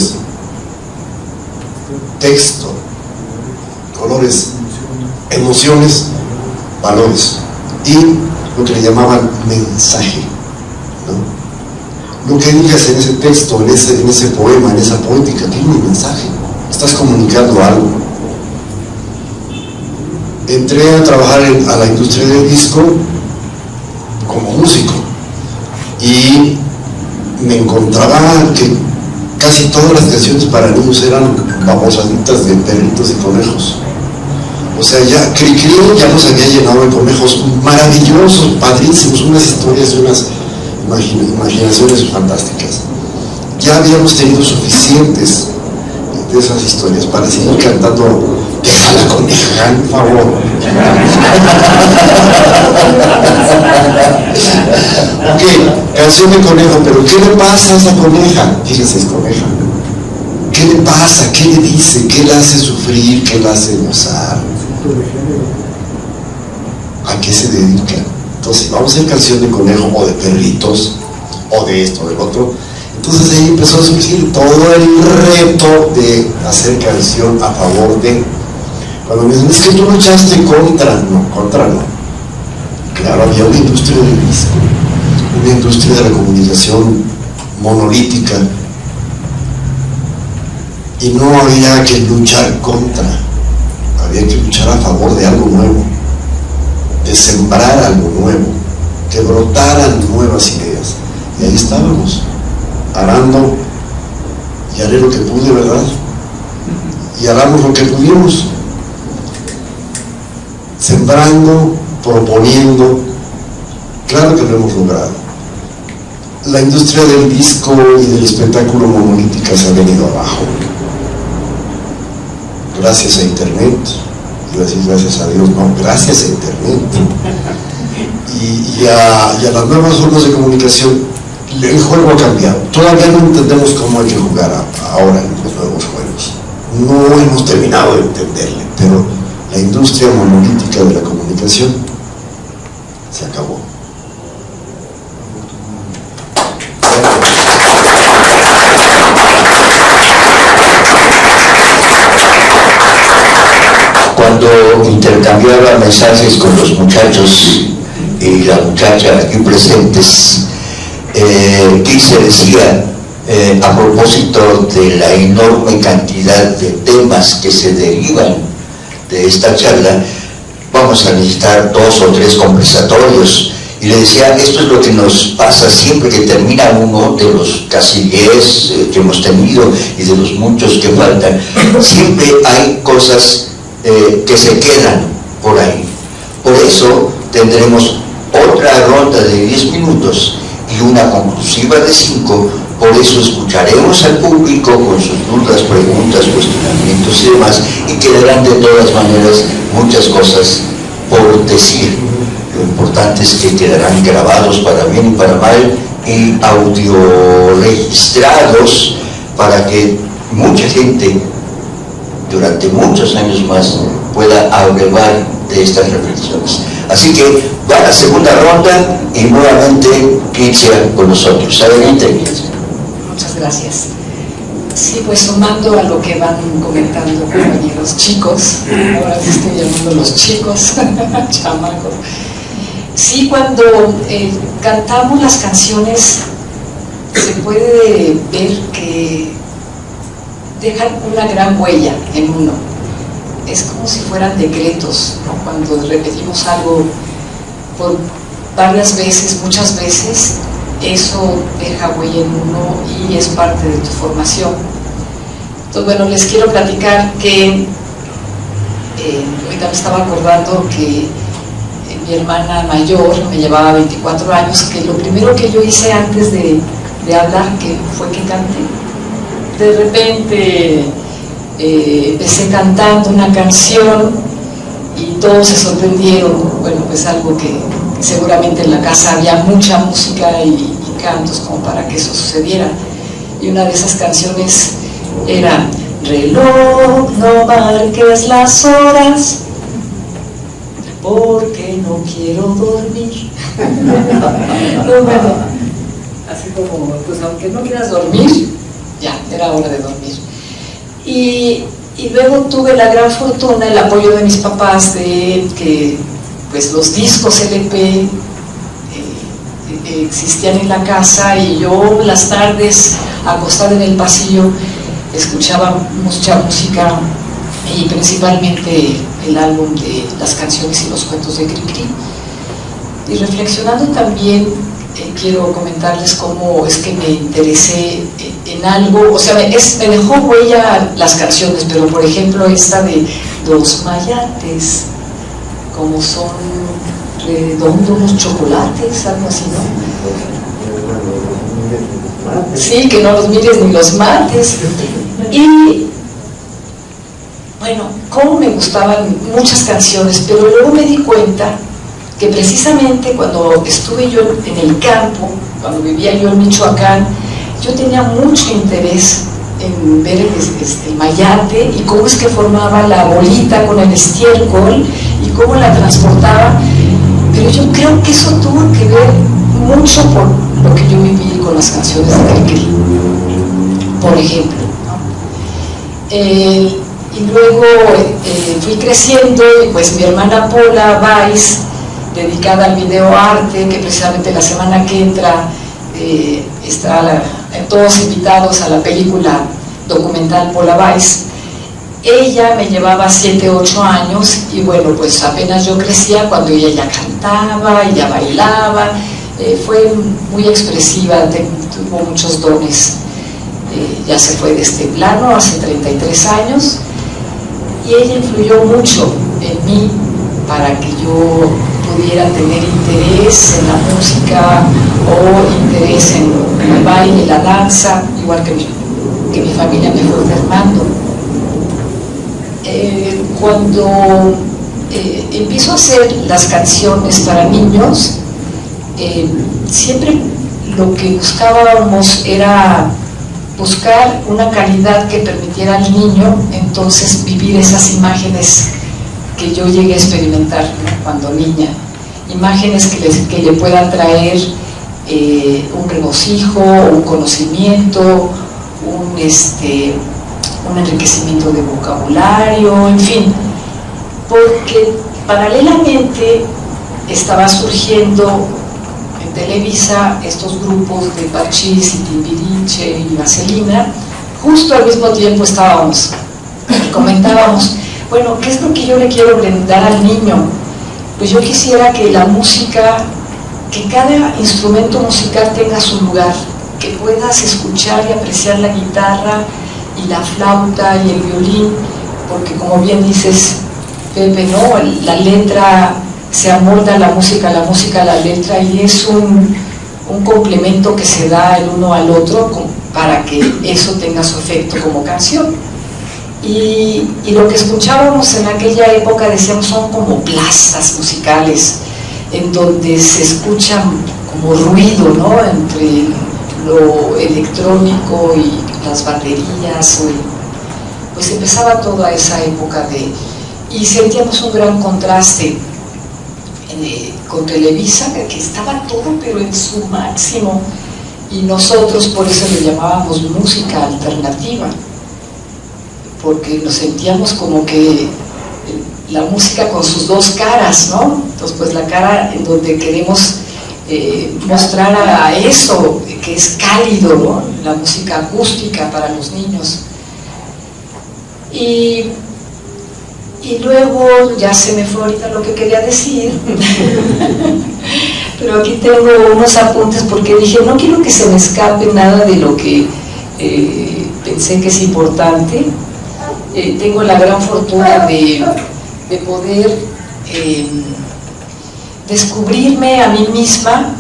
Texto, colores, emociones, valores y lo que le llamaban mensaje, ¿no? Lo que digas en ese texto, en ese poema, en esa poética, tiene un mensaje, estás comunicando algo. Entré a trabajar a la industria del disco como músico y me encontraba que casi todas las canciones para niños eran babosaditas de perritos y conejos. O sea, ya Cricri ya nos había llenado de conejos maravillosos, padrísimos, unas historias y unas imaginaciones fantásticas. Ya habíamos tenido suficientes de esas historias para seguir cantando "Deja la coneja, por favor". Ok, canción de conejo, pero ¿qué le pasa a esa coneja? Fíjense, es coneja. ¿Qué le pasa? ¿Qué le dice? ¿Qué la hace sufrir? ¿Qué la hace gozar? ¿A qué se dedica? Entonces, vamos a hacer canción de conejo o de perritos, o de esto, o del otro. Entonces ahí empezó a surgir todo el reto de hacer canción a favor de. Cuando me dicen, es que tú luchaste contra no. Claro, había una industria del disco, una industria de la comunicación monolítica, y no había que luchar contra, había que luchar a favor de algo nuevo, de sembrar algo nuevo, que brotaran nuevas ideas. Y ahí estábamos, arando, y haré lo que pude, ¿verdad? Y haramos lo que pudimos, sembrando, proponiendo. Claro que lo hemos logrado. La industria del disco y del espectáculo monolítica se ha venido abajo, gracias a internet. Iba a decir gracias a Dios, no, gracias a internet y a las nuevas formas de comunicación. El juego ha cambiado. Todavía no entendemos cómo hay que jugar ahora en los nuevos juegos. No hemos terminado de entenderle, pero la industria monolítica de la comunicación se acabó. Cuando intercambiaba mensajes con los muchachos y la muchacha aquí presentes, Kirchner decía, a propósito de la enorme cantidad de temas que se derivan de esta charla, vamos a necesitar 2 o 3 conversatorios. Y le decía, esto es lo que nos pasa siempre que termina uno de los casi 10 que hemos tenido y de los muchos que faltan. Siempre hay cosas que se quedan por ahí. Por eso tendremos otra ronda de 10 minutos y una conclusiva de 5. Por eso escucharemos al público con sus dudas, preguntas, cuestionamientos y demás, y quedarán de todas maneras muchas cosas por decir. Lo importante es que quedarán grabados para bien y para mal y audio registrados para que mucha gente durante muchos años más pueda abrevar de estas reflexiones. Así que va a la segunda ronda y nuevamente Kirchner con nosotros. Adelante, Kirchner. Muchas gracias. Sí, pues sumando a lo que van comentando compañeros chicos, ahora sí estoy llamando los chicos, chamacos. Sí, cuando cantamos las canciones se puede ver que dejan una gran huella en uno. Es como si fueran decretos, ¿no? Cuando repetimos algo por varias veces, muchas veces, eso deja huella en uno y es parte de tu formación. Entonces, bueno, les quiero platicar que ahorita me estaba acordando que mi hermana mayor me llevaba 24 años, que lo primero que yo hice antes de hablar que fue que canté. De repente empecé cantando una canción y todos se sorprendieron. Bueno, pues algo que seguramente en la casa había mucha música y cantos como para que eso sucediera. Y una de esas canciones era: reloj, no marques las horas porque no quiero dormir. No, bueno, así como, pues aunque no quieras dormir, ya, era hora de dormir. Y Y luego tuve la gran fortuna, el apoyo de mis papás, de que pues los discos LP existían en la casa, y yo las tardes acostada en el pasillo escuchaba mucha música, y principalmente el álbum de las canciones y los cuentos de Cricri. Y reflexionando también, quiero comentarles cómo es que me interesé en algo, o sea, me dejó huella las canciones, pero por ejemplo esta de Dos mayates, como son redondos los chocolates, algo así, ¿no? Sí, que no los mires ni los mates. Y bueno, cómo me gustaban muchas canciones, pero luego me di cuenta que precisamente cuando estuve yo en el campo, cuando vivía yo en Michoacán, yo tenía mucho interés en ver el mayate y cómo es que formaba la bolita con el estiércol y cómo la transportaba, pero yo creo que eso tuvo que ver mucho por lo que yo viví con las canciones de Cricri, por ejemplo, ¿no? Y luego fui creciendo, y pues mi hermana Pola Weiss, dedicada al videoarte, que precisamente la semana que entra está todos invitados a la película documental Pola Weiss. Ella me llevaba 7, 8 años, y bueno, pues apenas yo crecía cuando ella ya cantaba, ella bailaba, fue muy expresiva, tuvo muchos dones. Ya se fue de este plano hace 33 años, y ella influyó mucho en mí para que yo pudiera tener interés en la música o interés en el baile, la danza, igual que mi familia me fue formando. Cuando empiezo a hacer las canciones para niños, siempre lo que buscábamos era buscar una calidad que permitiera al niño entonces vivir esas imágenes que yo llegué a experimentar, ¿no? Cuando niña, imágenes que le puedan traer un regocijo, un conocimiento, un enriquecimiento de vocabulario, en fin, porque paralelamente estaba surgiendo en Televisa estos grupos de Parchís y Timbiriche y Vaselina. Justo al mismo tiempo estábamos y comentábamos, bueno, ¿qué es lo que yo le quiero brindar al niño? Pues yo quisiera que la música, que cada instrumento musical tenga su lugar, que puedas escuchar y apreciar la guitarra y la flauta y el violín, porque como bien dices, Pepe, ¿no? La letra se amolda a la música a la letra, y es un complemento que se da el uno al otro para que eso tenga su efecto como canción. Y lo que escuchábamos en aquella época, decíamos, son como plastas musicales, en donde se escucha como ruido, ¿no? Entre lo electrónico y las baterías, pues empezaba toda esa época y sentíamos un gran contraste con Televisa, que estaba todo pero en su máximo, y nosotros por eso le llamábamos música alternativa, porque nos sentíamos como que la música con sus dos caras, ¿no? Entonces pues la cara en donde queremos mostrar a eso, que es cálido, ¿no? La música acústica para los niños. Y luego ya se me fue ahorita lo que quería decir, pero aquí tengo unos apuntes porque dije, no quiero que se me escape nada de lo que pensé que es importante. Tengo la gran fortuna de poder descubrirme a mí misma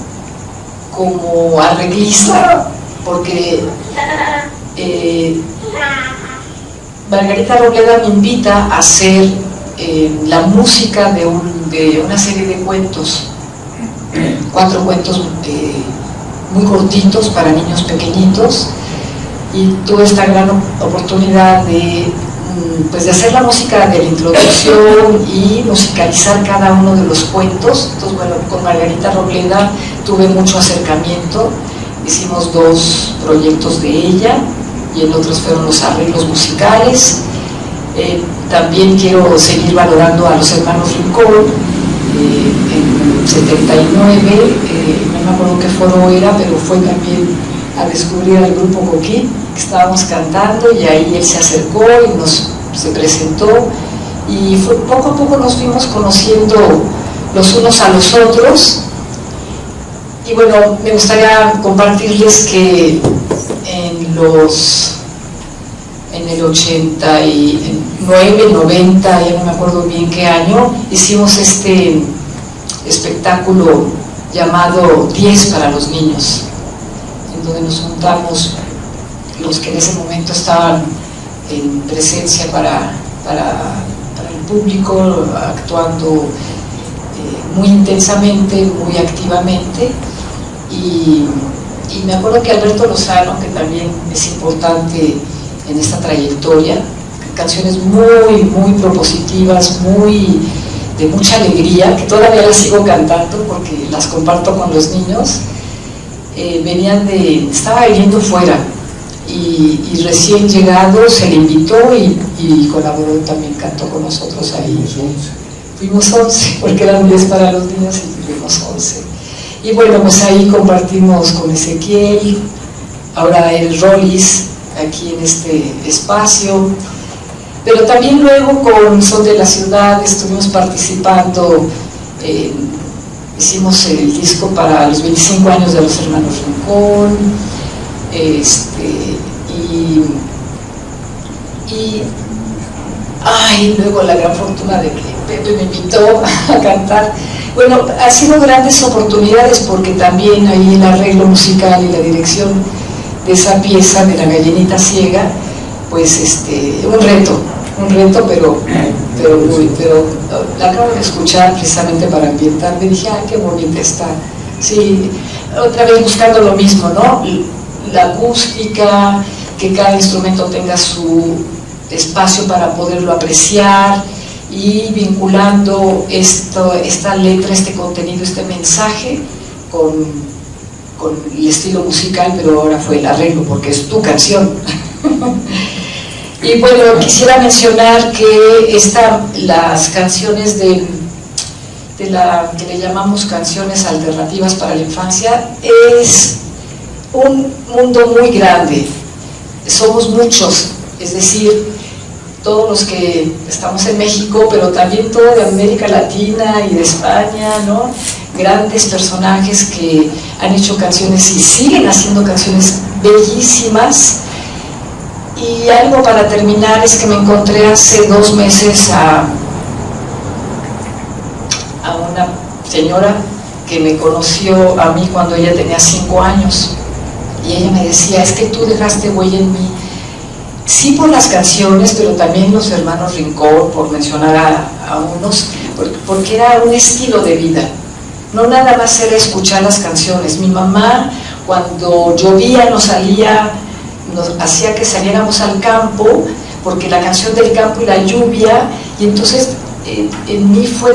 como arreglista, porque Margarita Robleda me invita a hacer la música de una serie de cuentos, 4 cuentos muy cortitos para niños pequeñitos, y tuve esta gran oportunidad de hacer la música de la introducción y musicalizar cada uno de los cuentos. Entonces, bueno, con Margarita Robleda tuve mucho acercamiento, hicimos 2 proyectos de ella, y en otros fueron los arreglos musicales, También quiero seguir valorando a los hermanos Rincón. En 79, no me acuerdo qué foro era, pero fue también a descubrir al grupo Coquín, que estábamos cantando, y ahí él se acercó y se presentó, y poco a poco nos fuimos conociendo los unos a los otros. Y bueno, me gustaría compartirles que en el 89, 90, ya no me acuerdo bien qué año, hicimos este espectáculo llamado 10 para los niños, en donde nos juntamos los que en ese momento estaban en presencia para el público, actuando muy intensamente, muy activamente. Y me acuerdo que Alberto Lozano, que también es importante en esta trayectoria, canciones muy, muy propositivas, de mucha alegría, que todavía las sigo cantando porque las comparto con los niños. Estaba viviendo fuera y recién llegado se le invitó y colaboró, también cantó con nosotros ahí. Fuimos 11, porque eran 10 para los niños y fuimos 11. Y bueno, pues ahí compartimos con Ezequiel, ahora el Rollis, aquí en este espacio, pero también luego con Son de la Ciudad estuvimos participando, hicimos el disco para los 25 años de los hermanos Rincón, y luego la gran fortuna de que Pepe me invitó a cantar. Bueno, ha sido grandes oportunidades porque también ahí el arreglo musical y la dirección de esa pieza de La Gallinita Ciega, pues un reto, pero la acabo de escuchar precisamente para ambientarme, dije, ay, qué bonita está. Sí, otra vez buscando lo mismo, ¿no? La acústica, que cada instrumento tenga su espacio para poderlo apreciar, y vinculando esta letra, este contenido, este mensaje con el estilo musical, pero ahora fue el arreglo porque es tu canción. Y bueno, quisiera mencionar que las canciones que le llamamos canciones alternativas para la infancia, es un mundo muy grande, somos muchos, es decir, todos los que estamos en México, pero también todo de América Latina y de España, ¿no? Grandes personajes que han hecho canciones y siguen haciendo canciones bellísimas. Y algo para terminar es que me encontré hace 2 meses a una señora que me conoció a mí cuando ella tenía 5 años, y ella me decía, es que tú dejaste huella en mí. Sí, por las canciones, pero también los hermanos Rincón, por mencionar a unos, porque era un estilo de vida. No nada más era escuchar las canciones. Mi mamá, cuando llovía, nos hacía que saliéramos al campo, porque la canción del campo y la lluvia, y entonces en mí fue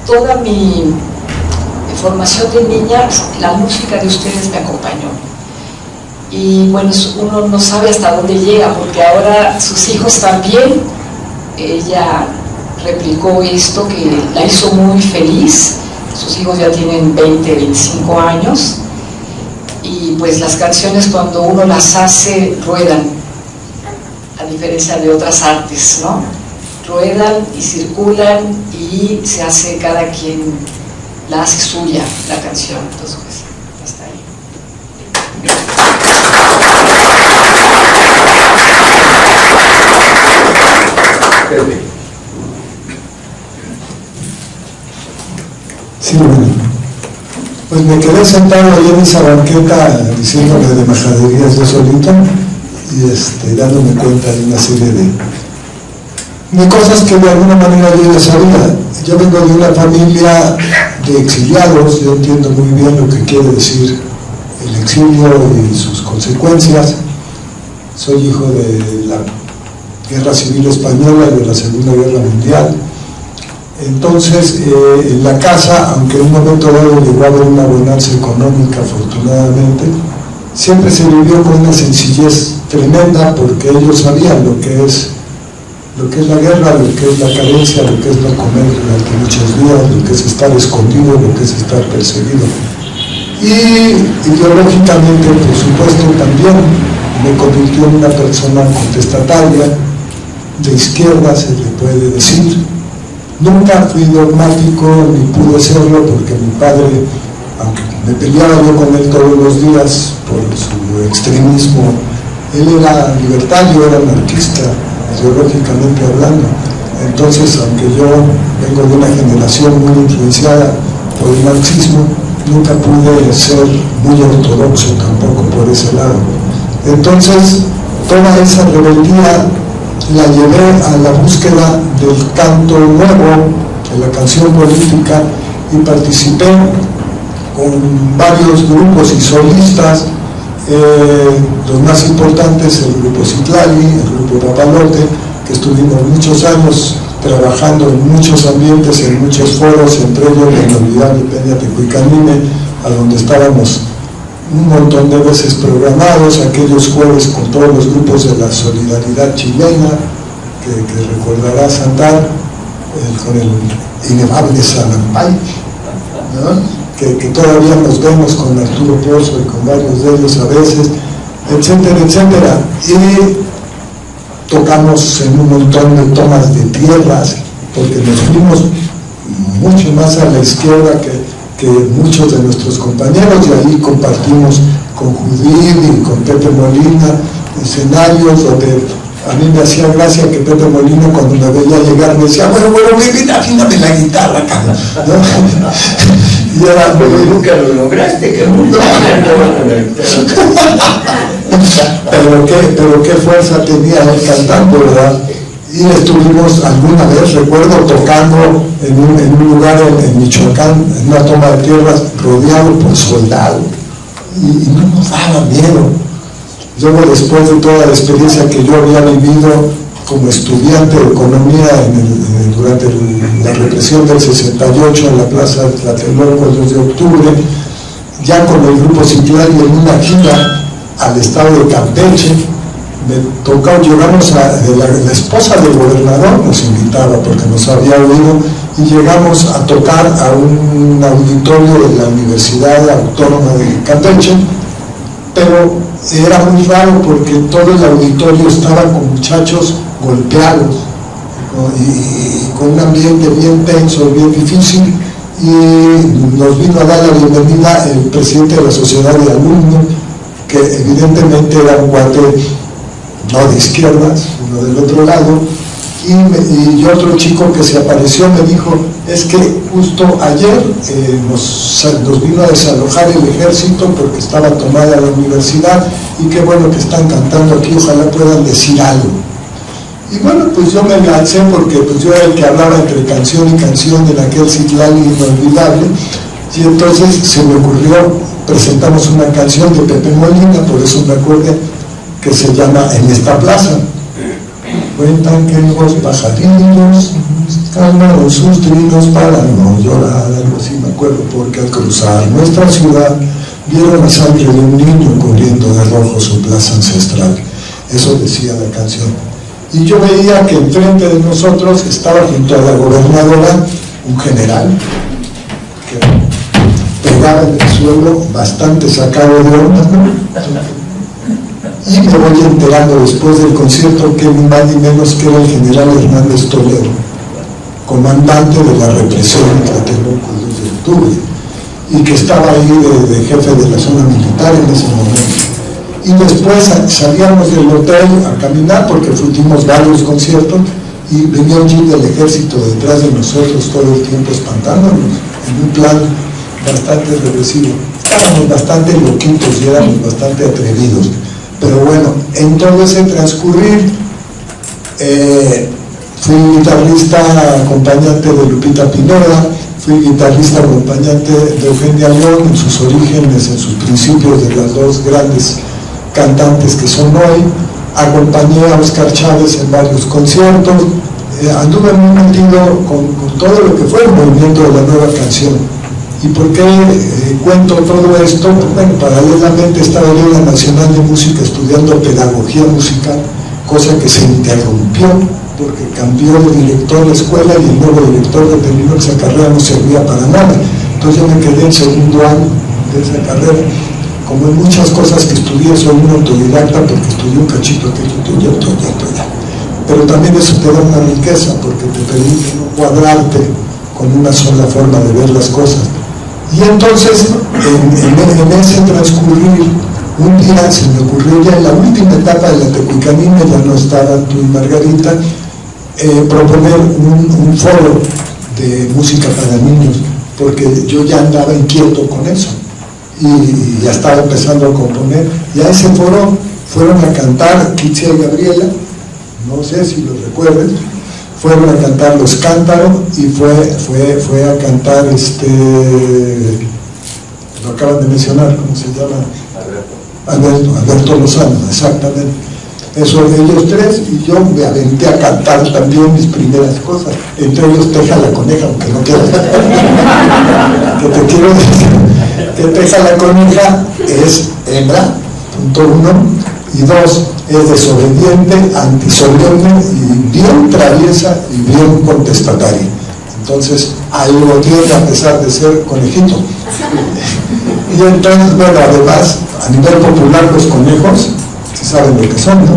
toda mi formación de niña, la música de ustedes me acompañó. Y bueno, uno no sabe hasta dónde llega, porque ahora sus hijos también, ella replicó esto que la hizo muy feliz, sus hijos ya tienen 20, 25 años, y pues las canciones cuando uno las hace ruedan, a diferencia de otras artes, ¿no? Ruedan y circulan y se hace, cada quien la hace suya, la canción. Entonces, pues, hasta ahí. Sí, bueno. Pues me quedé sentado ahí en esa banqueta diciéndole de majaderías yo solito y dándome cuenta de una serie de cosas que de alguna manera yo ya sabía. Yo vengo de una familia de exiliados, yo entiendo muy bien lo que quiere decir el exilio y sus consecuencias. Soy hijo de la Guerra Civil Española y de la Segunda Guerra Mundial. Entonces, en la casa, aunque en un momento dado llegó a haber una bonanza económica, afortunadamente, siempre se vivió con una sencillez tremenda, porque ellos sabían lo que es la guerra, lo que es la carencia, lo que es no comer durante muchos días, lo que es estar escondido, lo que es estar perseguido. Y ideológicamente, por supuesto, también me convirtió en una persona contestataria, de izquierda se le puede decir. Nunca fui dogmático ni pude serlo, porque mi padre, aunque me peleaba yo con él todos los días por su extremismo, él era libertario, era anarquista, ideológicamente hablando. Entonces, aunque yo vengo de una generación muy influenciada por el marxismo, nunca pude ser muy ortodoxo tampoco por ese lado. Entonces, toda esa rebeldía la llevé a la búsqueda del canto nuevo, de la canción política, y participé con varios grupos y solistas, los más importantes, el grupo Citlali, el grupo Papalote, que estuvimos muchos años trabajando en muchos ambientes, en muchos foros, entre ellos la inolvidable Peña Tecuicanime, a donde estábamos un montón de veces programados, aquellos jueves con todos los grupos de la Solidaridad Chilena, que recordará Sandar, con el inefable Salampay, ¿no? que todavía nos vemos con Arturo Pozo y con varios de ellos a veces, etcétera, etcétera. Y tocamos en un montón de tomas de tierras, porque nos fuimos mucho más a la izquierda que muchos de nuestros compañeros, y ahí compartimos con Judith y con Pepe Molina escenarios donde a mí me hacía gracia que Pepe Molina, cuando me veía llegar, me decía, bueno, afíname la guitarra, cabrón, ¿no? Y era, Nunca lo lograste, cabrón. pero qué fuerza tenía él cantando, ¿verdad? Y estuvimos alguna vez, recuerdo, tocando en un lugar en Michoacán, en una toma de tierras, rodeado por soldados, y no nos daba miedo. Luego, después de toda la experiencia que yo había vivido como estudiante de economía durante la represión del 68 en la plaza de Tlatelolco el 2 de octubre, ya con el grupo Citlali en una gira al estado de Campeche, me tocó, llegamos la esposa del gobernador nos invitaba porque nos había oído, y llegamos a tocar a un auditorio de la Universidad Autónoma de Campeche, pero era muy raro porque todo el auditorio estaba con muchachos golpeados y con un ambiente bien tenso, bien difícil, y nos vino a dar la bienvenida el presidente de la sociedad de alumnos, que evidentemente era un cuate no de izquierdas, uno del otro lado, y otro chico que se apareció me dijo, es que justo ayer nos vino a desalojar el ejército porque estaba tomada la universidad, y qué bueno que están cantando aquí, ojalá puedan decir algo. Y bueno, pues yo me lancé porque pues yo era el que hablaba entre canción y canción en aquel Citlali inolvidable, y entonces se me ocurrió, presentamos una canción de Pepe Molina, por eso me acuerdo, que se llama En esta plaza. Cuentan que los pajarillos calmaron sus trinos para no llorar, algo así me acuerdo, porque al cruzar nuestra ciudad vieron la sangre de un niño corriendo de rojo su plaza ancestral. Eso decía la canción. Y yo veía que enfrente de nosotros estaba junto a la gobernadora un general que pegaba en el suelo, bastante sacado de onda, ¿no? Y me voy enterando después del concierto que ni más ni menos que era el general Hernández Toledo, comandante de la represión en Tlatelolco el 2 de octubre, y que estaba ahí de jefe de la zona militar en ese momento. Y después salíamos del hotel a caminar porque fuimos varios conciertos, y venía un jeep del ejército detrás de nosotros todo el tiempo espantándonos, en un plan bastante represivo. Estábamos bastante loquitos y éramos bastante atrevidos. Pero bueno, en todo ese transcurrir, fui guitarrista acompañante de Lupita Pineda, fui guitarrista acompañante de Eugenia León en sus orígenes, en sus principios, de las dos grandes cantantes que son hoy. Acompañé a Oscar Chávez en varios conciertos, anduve muy metido con todo lo que fue el movimiento de la nueva canción. ¿Y por qué cuento todo esto? Bueno, paralelamente estaba yo en la Nacional de Música estudiando pedagogía musical, cosa que se interrumpió porque cambió de director de escuela y el nuevo director determinó que esa carrera no servía para nada. Entonces yo me quedé en segundo año de esa carrera. Como en muchas cosas que estudié, soy un autodidacta porque estudié un cachito que yo ya. Pero también eso te da una riqueza porque te permite no cuadrarte con una sola forma de ver las cosas. Y entonces, en ese transcurrir, un día se me ocurrió, ya en la última etapa de la Tecuicanime, ya no estaba tú y Margarita, proponer un foro de música para niños, porque yo ya andaba inquieto con eso y ya estaba empezando a componer. Y a ese foro fueron a cantar Kitsia y Gabriela, no sé si lo recuerden, fueron a cantar Los Cántaros y fue a cantar lo acaban de mencionar, ¿cómo se llama? Alberto Lozano, exactamente. Eso de ellos tres, y yo me aventé a cantar también mis primeras cosas, entre ellos Teja la Coneja, aunque no quieras. Que te quiero decir que Teja la Coneja es hembra, punto 1, y 2, es desobediente, antisolemne y bien traviesa y bien contestataria. Entonces, algo tiene a pesar de ser conejito. Y entonces, bueno, además, a nivel popular, los conejos, si saben lo que son, ¿no?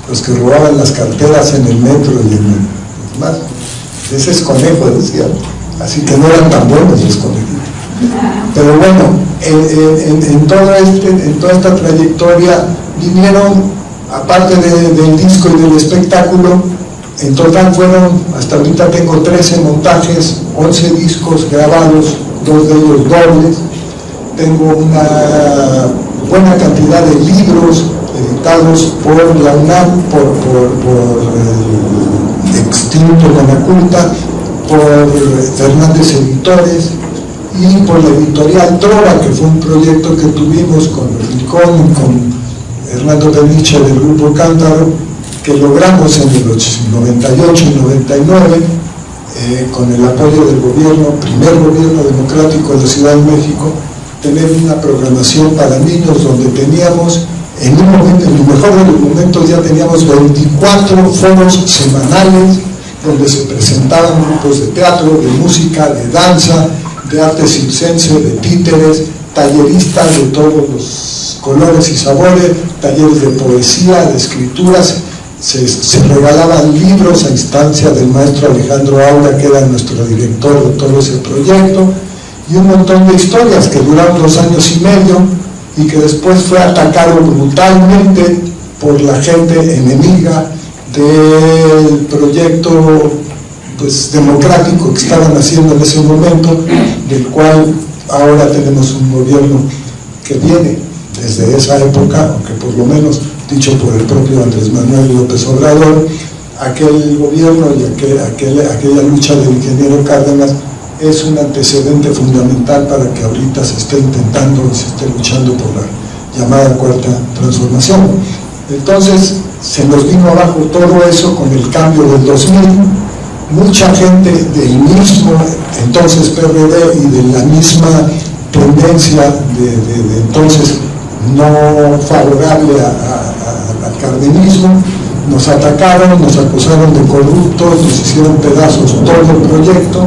Los que robaban las carteras en el metro y en el mar. Ese es conejo, decían. Así que no eran tan buenos los conejitos. Pero bueno, en toda esta trayectoria vinieron, aparte del disco y del espectáculo, en total fueron, hasta ahorita tengo 13 montajes, 11 discos grabados, 2 de ellos dobles. Tengo una buena cantidad de libros editados por la UNAM, por el extinto Conaculta, por Fernández Editores y por la editorial Trova, que fue un proyecto que tuvimos con Rincón y con Hernando Peniche del Grupo Cántaro, que logramos en el 98 y 99, con el apoyo del primer gobierno democrático de la Ciudad de México, tener una programación para niños donde teníamos, en el mejor de los momentos ya teníamos 24 foros semanales donde se presentaban grupos de teatro, de música, de danza, de arte circense, de títeres, talleristas de todos los colores y sabores, talleres de poesía, de escrituras. Se regalaban libros a instancia del maestro Alejandro Aura, que era nuestro director de todo ese proyecto, y un montón de historias que duraron 2 años y medio y que después fue atacado brutalmente por la gente enemiga del proyecto democrático que estaban haciendo en ese momento, del cual ahora tenemos un gobierno que viene desde esa época, aunque por lo menos dicho por el propio Andrés Manuel López Obrador, aquel gobierno y aquella lucha del ingeniero Cárdenas es un antecedente fundamental para que ahorita se esté intentando y se esté luchando por la llamada cuarta transformación. Entonces se nos vino abajo todo eso con el cambio del 2000. Mucha gente del mismo entonces PRD y de la misma tendencia de entonces no favorable al cardenismo, nos atacaron, nos acusaron de corruptos, nos hicieron pedazos todo el proyecto.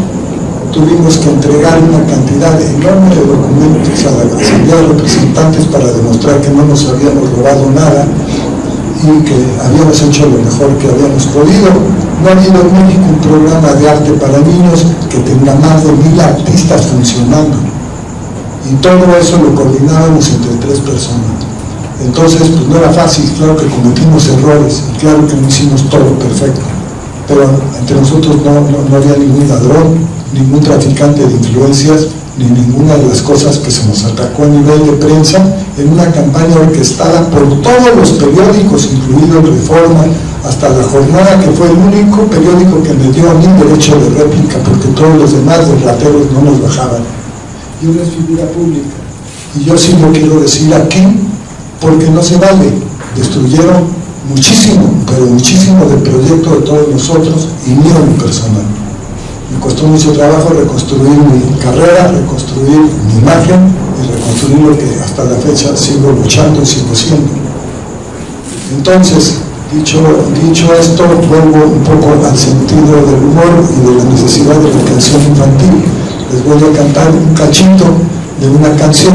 Tuvimos que entregar una cantidad enorme de documentos a la Asamblea de Representantes para demostrar que no nos habíamos robado nada y que habíamos hecho lo mejor que habíamos podido. No ha habido en México un programa de arte para niños que tenga más de 1000 artistas funcionando. Y todo eso lo coordinábamos entre 3 personas. Entonces, pues no era fácil, claro que cometimos errores, y claro que no hicimos todo perfecto. Pero entre nosotros no había ningún ladrón, ningún traficante de influencias, ni ninguna de las cosas que se nos atacó a nivel de prensa, en una campaña orquestada por todos los periódicos, incluido Reforma, hasta La Jornada, que fue el único periódico que me dio a mí derecho de réplica, porque todos los demás de rateros no nos bajaban. Y una figura pública. Y yo sí lo quiero decir aquí, porque no se vale. Destruyeron muchísimo, pero muchísimo del proyecto de todos nosotros y mío en personal. Me costó mucho trabajo reconstruir mi carrera, reconstruir mi imagen y reconstruir lo que hasta la fecha sigo luchando y sigo siendo. Entonces, dicho esto, vuelvo un poco al sentido del humor y de la necesidad de la canción infantil. Les voy a cantar un cachito de una canción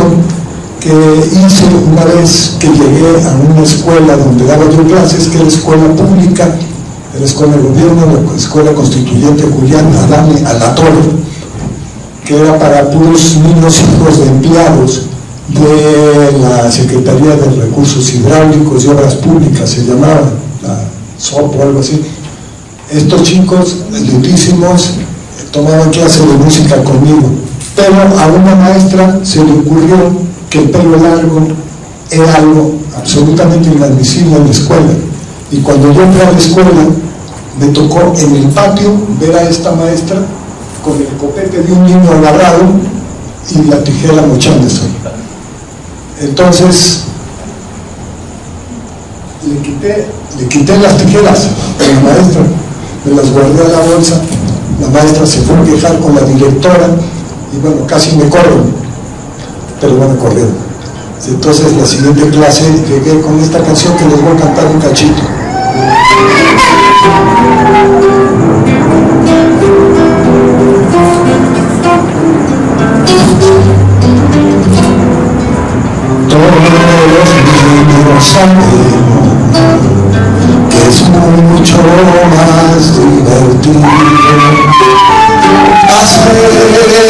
que hice una vez que llegué a una escuela donde daba yo clases, que era escuela pública, de la escuela de gobierno, la escuela constituyente Julián Adame Alatorre, que era para puros niños hijos de empleados de la Secretaría de Recursos Hidráulicos y Obras Públicas, se llamaba, la SOP o algo así. Estos chicos lindísimos tomaban clase de música conmigo, pero a una maestra se le ocurrió que el pelo largo era algo absolutamente inadmisible en la escuela. Y cuando yo entré a la escuela, me tocó en el patio ver a esta maestra con el copete de un niño agarrado y la tijera mochándose. Entonces, le quité las tijeras a la maestra, me las guardé a la bolsa. La maestra se fue a quejar con la directora y bueno, casi me corren, pero bueno, corrieron. Entonces, la siguiente clase llegué con esta canción que les voy a cantar un cachito. Todos los niños sabemos que es mucho más divertido hacer que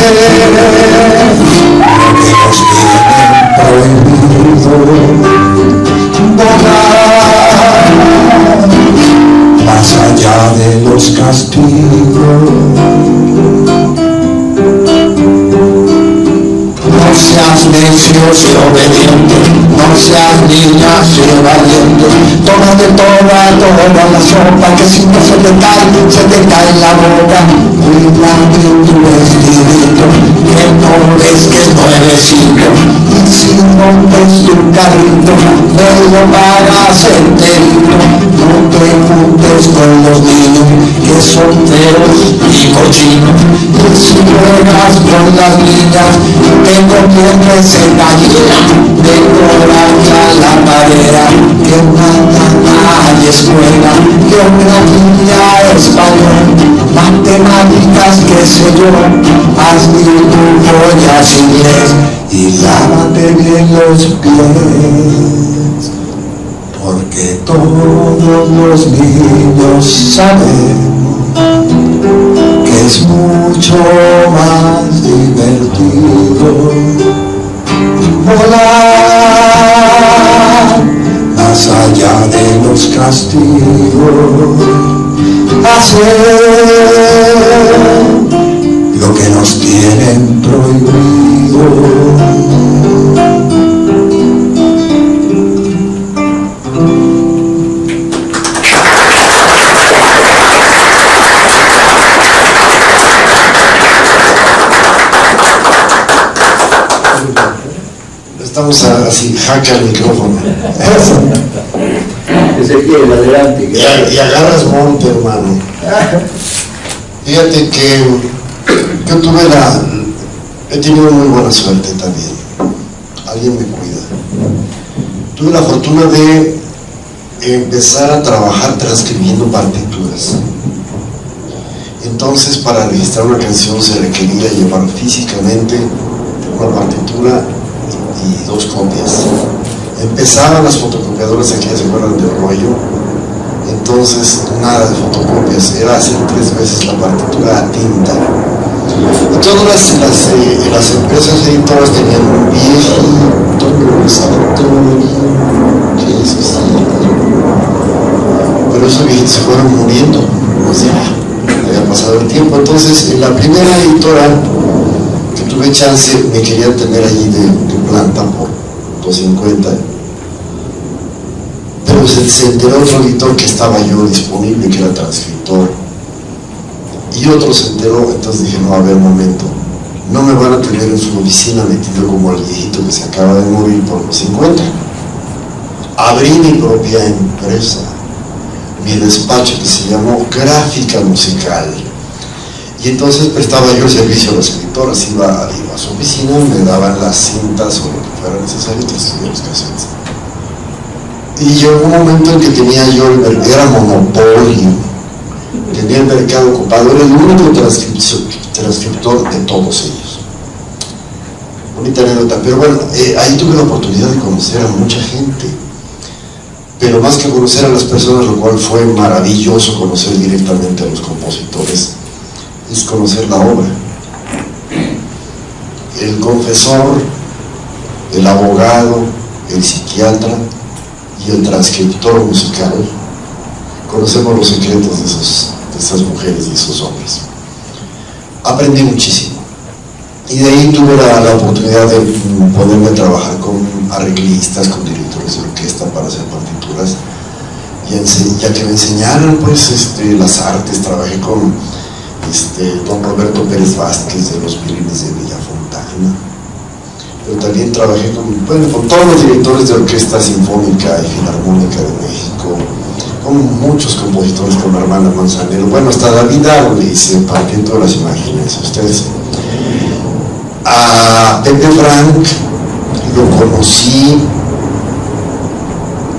nos tienen prohibido volar más allá de los castigos. No seas necios y obedientes, no seas niñas y valientes, toma de toda la sopa, que si no se te cae en la boca. Cuida de tu vestidito, que no ves que es nuevecito, y si rompes tu carrito, me lo pagas enterito. No te juntes con los niños, que son feos y cochinos, y si juegas con las niñas, tengo que se gallina, decorarla la tarea, que nada hay escuela, que una niña español, matemáticas, qué sé yo, haz dibujo y haz inglés, y lávate bien los pies, porque todos los niños sabemos que es mucho más divertido volar más allá de los castigos, hacer lo que nos tienen prohibido. Estamos así, hacke al micrófono. Es el que adelante. Y agarras monte, hermano. Fíjate que yo he tenido muy buena suerte también. Alguien me cuida. Tuve la fortuna de empezar a trabajar transcribiendo partituras. Entonces, para registrar una canción se requería llevar físicamente una partitura y 2 copias. Empezaban las fotocopiadoras aquí, se acuerdan del rollo. Entonces, nada de fotocopias, era hacer 3 veces la partitura a tinta. Y todas las empresas editoras tenían un viejito sanatorio, que eso sí. Pero esos viejitos se fueron muriendo, o sea, había pasado el tiempo. Entonces, en la primera editora que tuve chance, me querían tener allí de planta por 250. Pero se enteró otro editor que estaba yo disponible, que era transcriptor. Y otro se enteró, entonces dije, no, a ver, momento. No me van a tener en su oficina metido como el viejito que se acaba de morir por los 50. Abrí mi propia empresa, mi despacho, que se llamó Gráfica Musical. Y entonces prestaba yo el servicio a las escritoras, iba a su oficina, me daban las cintas o lo que fuera necesario, y estudiaba los cassettes. Y llegó un momento en que tenía yo, era monopolio, tenía el mercado ocupado, era el único transcriptor de todos ellos. Bonita anécdota, pero bueno, ahí tuve la oportunidad de conocer a mucha gente, pero más que conocer a las personas, lo cual fue maravilloso conocer directamente a los compositores, es conocer la obra. El confesor, el abogado, el psiquiatra y el transcriptor musical, conocemos los secretos de esas mujeres y esos hombres. Aprendí muchísimo. Y de ahí tuve la oportunidad de poderme a trabajar con arreglistas, con directores de orquesta para hacer partituras. Y ya que me enseñaron pues, las artes, trabajé con don Roberto Pérez Vázquez de los Violines de Villafontana. Pero también trabajé con todos los directores de orquesta sinfónica y filarmónica de México, con muchos compositores, con la hermana Manzanero, bueno, hasta David Arlis, el Partiendo de las Imágenes, ustedes. A Pepe Frank lo conocí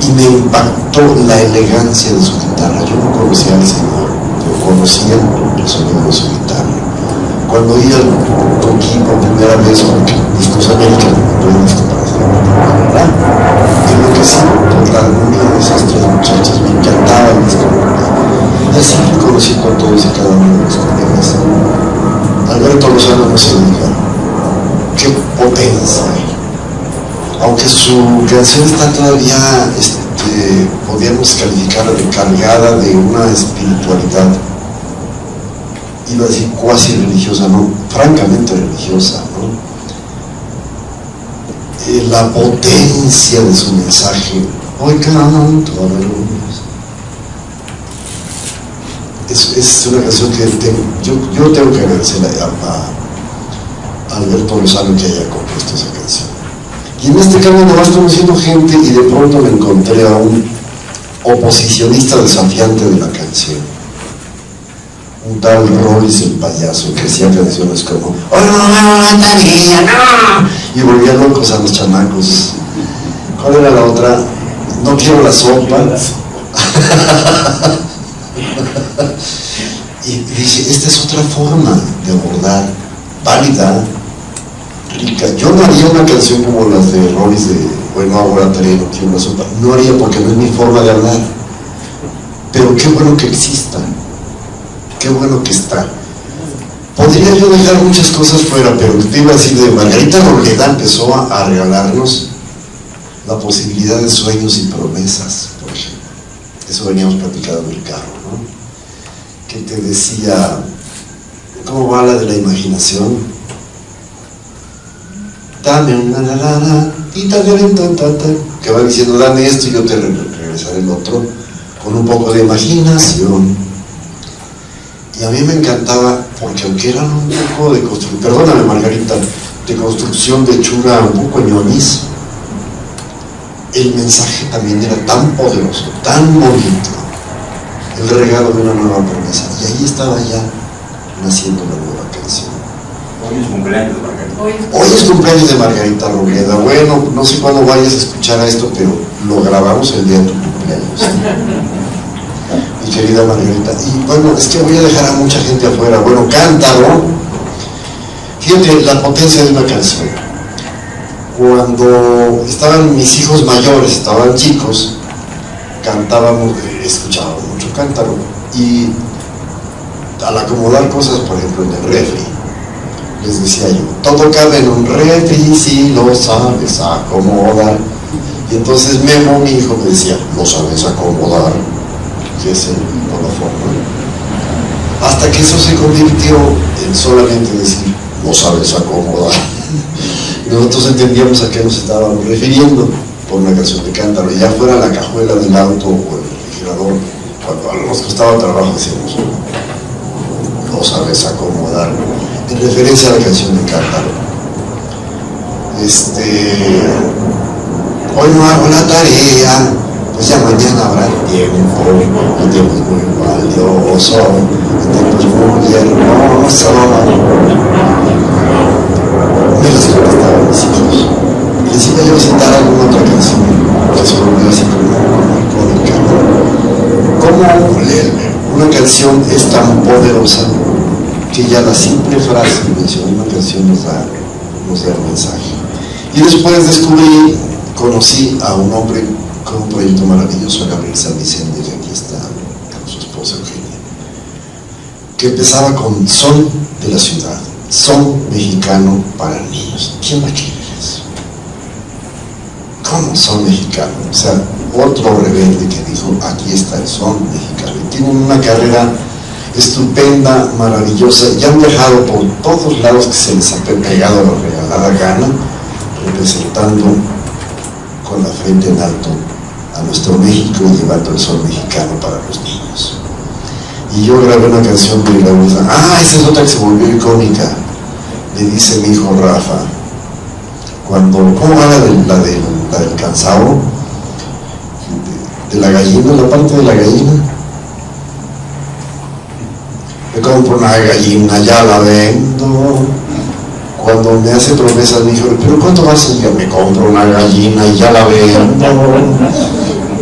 y me impactó la elegancia de su guitarra. Yo no conocía al señor, yo conocía el sonido de su guitarra. Cuando oí el Toquín por primera vez, porque Discos América me compré un disco para hacer la enloquecí por la armonía de esas tres muchachas, me encantaba el disco. Y así conociendo a todos y cada uno de los colegas. Alberto Lozano no se diga, qué potencia. Aunque su canción está todavía, podríamos calificarla de cargada de una espiritualidad, iba a decir cuasi religiosa, no, francamente religiosa, ¿no? La potencia de su mensaje, hoy canto a la luz. Es una canción que yo tengo que agradecerle a Alberto Lozano que haya compuesto esa canción. Y en este camino vas conociendo gente y de pronto me encontré a un oposicionista desafiante de la canción, un tal Rollis el payaso, que hacía canciones como ¡oh, no, Tania, no! Y volvía locos a los chamacos. ¿Cuál era la otra? No quiero la sopa. Y dice, esta es otra forma de abordar, válida, rica. Yo no haría una canción como las de Rollis de bueno, ahora Tania, no quiero la sopa. No haría porque no es mi forma de hablar. Pero qué bueno que exista. Qué bueno que está. Podría yo dejar muchas cosas fuera, pero te iba a decir de Margarita Rogleda empezó a regalarnos la posibilidad de sueños y promesas, por ejemplo. Eso veníamos platicando en el carro, ¿no? Que te decía, ¿cómo va la de la imaginación? Dame una la que va diciendo, dame esto y yo te regresaré el otro, con un poco de imaginación. Y a mí me encantaba, porque aunque eran un poco de construcción, perdóname Margarita, de construcción de hechura un poco ñoñis, el mensaje también era tan poderoso, tan bonito, el regalo de una nueva promesa. Y ahí estaba ya naciendo la nueva canción. Hoy es cumpleaños de Margarita. Hoy es cumpleaños de Margarita Rogleda. Bueno, no sé cuándo vayas a escuchar a esto, pero lo grabamos el día de tu cumpleaños. Mi querida Margarita. Y bueno, es que voy a dejar a mucha gente afuera. Bueno, Cántaro. Fíjate la potencia de una canción. Cuando estaban mis hijos mayores, estaban chicos, cantábamos, escuchábamos mucho Cántaro. Y al acomodar cosas, por ejemplo, en el refri, les decía yo, todo cabe en un refri si lo sabes acomodar. Y entonces Memo, mi hijo, me decía, lo sabes acomodar. Que es la forma. Hasta que eso se convirtió en solamente decir, lo sabes acomodar. Y nosotros entendíamos a qué nos estábamos refiriendo por una canción de Cántaro. Y ya fuera la cajuela del auto o el refrigerador, cuando nos costaba trabajo decíamos, lo sabes acomodar, en referencia a la canción de Cántaro. Hoy no hago la tarea, pues ya mañana habrá tiempo, el tiempo es muy valioso, el tiempo es muy hermoso. Me los contestaba a mis hijos. Y les iba yo a citar alguna otra canción que se volvió así como icónica, ¿no? Como una canción es tan poderosa que ya la simple frase que mencionó una canción nos da el mensaje. Y después descubrí, conocí a un hombre con un proyecto maravilloso, Gabriel San Vicente, que aquí está con su esposa Eugenia, que empezaba con Son de la Ciudad, son mexicano para niños. ¿Quién va a querer eso? ¿Cómo son mexicano? O sea, otro rebelde que dijo, aquí está el son mexicano. Y tienen una carrera estupenda, maravillosa, y han viajado por todos lados que se les ha pegado a la regalada gana, representando con la frente en alto a nuestro México y llevando el sol mexicano para los niños. Y yo grabé una canción que la usa, esa es otra que se volvió icónica, le dice mi hijo Rafa, cuando, ¿cómo va la del cansado? De la gallina, la parte de la gallina. Me compro una gallina, ya la vendo. Cuando me hace promesa me dijo, pero ¿cuánto vas a decir? Me compro una gallina y ya la vendo.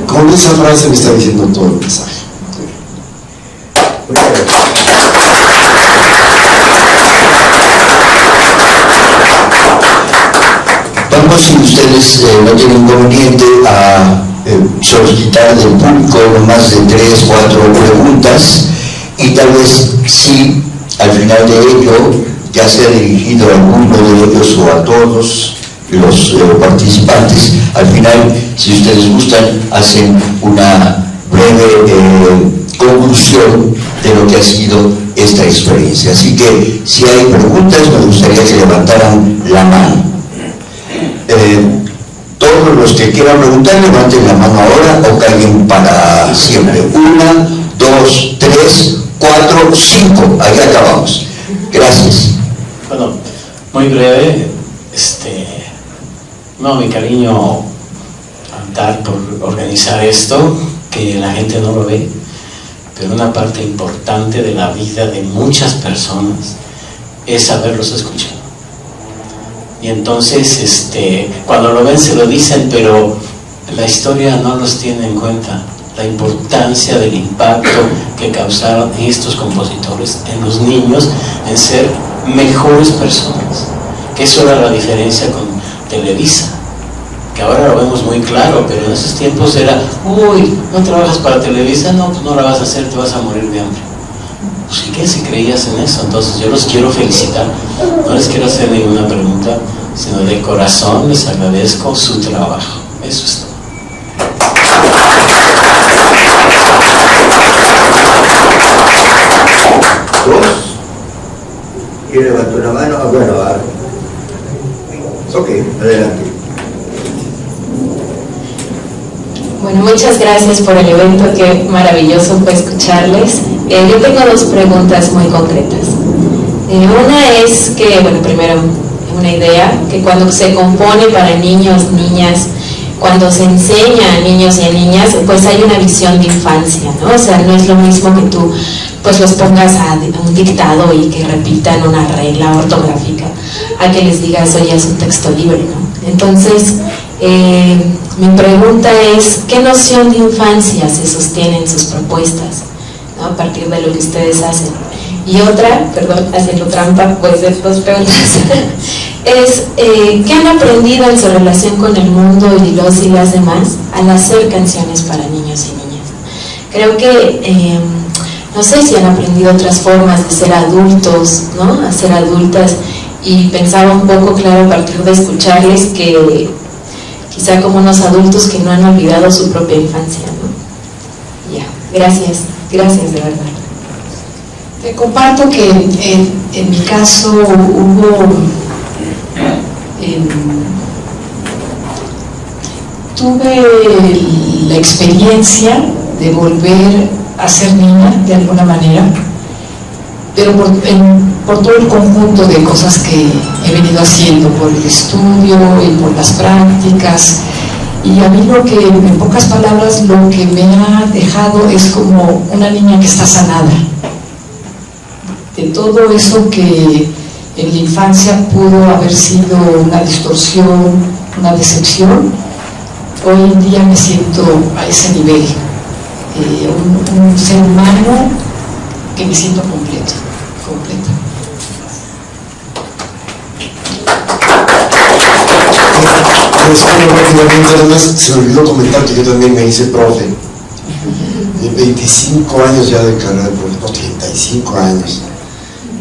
Con esa frase me está diciendo todo el mensaje. Vamos, si ustedes no tienen inconveniente, a solicitar del público no más de 3 o 4 preguntas, y tal vez si al final de ello, ya sea dirigido a alguno de ellos o a todos los participantes, al final, si ustedes gustan, hacen una breve conclusión de lo que ha sido esta experiencia. Así que si hay preguntas, me gustaría que levantaran la mano. Todos los que quieran preguntar, levanten la mano ahora o caigan para siempre. 1, 2, 3, 4, 5. Ahí acabamos. Gracias. Bueno, muy breve. Mi cariño a Antar por organizar esto, que la gente no lo ve, pero una parte importante de la vida de muchas personas es haberlos escuchado. Y entonces, cuando lo ven se lo dicen, pero la historia no los tiene en cuenta. La importancia del impacto que causaron estos compositores en los niños, en ser mejores personas. Que eso era la diferencia con Televisa, que ahora lo vemos muy claro, pero en esos tiempos era, ¿no trabajas para Televisa? No, pues no la vas a hacer, te vas a morir de hambre. Pues ¿y qué si creías en eso? Entonces yo los quiero felicitar, no les quiero hacer ninguna pregunta, sino de corazón les agradezco su trabajo. Eso es todo. ¿Quién levantó una mano? Bueno, ok, adelante. Bueno, muchas gracias por el evento, qué maravilloso fue escucharles. Yo tengo 2 preguntas muy concretas. Una es que, primero una idea, que cuando se compone para niños, niñas, cuando se enseña a niños y a niñas, pues hay una visión de infancia, ¿no? O sea, no es lo mismo que tú pues los pongas a un dictado y que repitan una regla ortográfica, a que les digas, oye, es un texto libre, ¿no? Entonces, mi pregunta es, ¿qué noción de infancia se sostiene en sus propuestas, ¿no? A partir de lo que ustedes hacen? Y otra, perdón, haciendo trampa, pues de 2 preguntas, es, ¿qué han aprendido en su relación con el mundo y los y las demás al hacer canciones para niños y niñas? Creo que, no sé si han aprendido otras formas de ser adultos, ¿no? A ser adultas, y pensaba un poco, claro, a partir de escucharles, que quizá como unos adultos que no han olvidado su propia infancia, ¿no? Ya, gracias de verdad. Te comparto que en mi caso hubo, tuve la experiencia de volver a ser niña de alguna manera, pero por todo el conjunto de cosas que he venido haciendo, por el estudio y por las prácticas, Y a mí lo que, en pocas palabras, lo que me ha dejado es como una niña que está sanada. De todo eso que en la infancia pudo haber sido una distorsión, una decepción, hoy en día me siento a ese nivel. Un ser humano que me siento completa. Además, se me olvidó comentar que yo también me hice profe. 25 años ya de carrera, no, 35 años.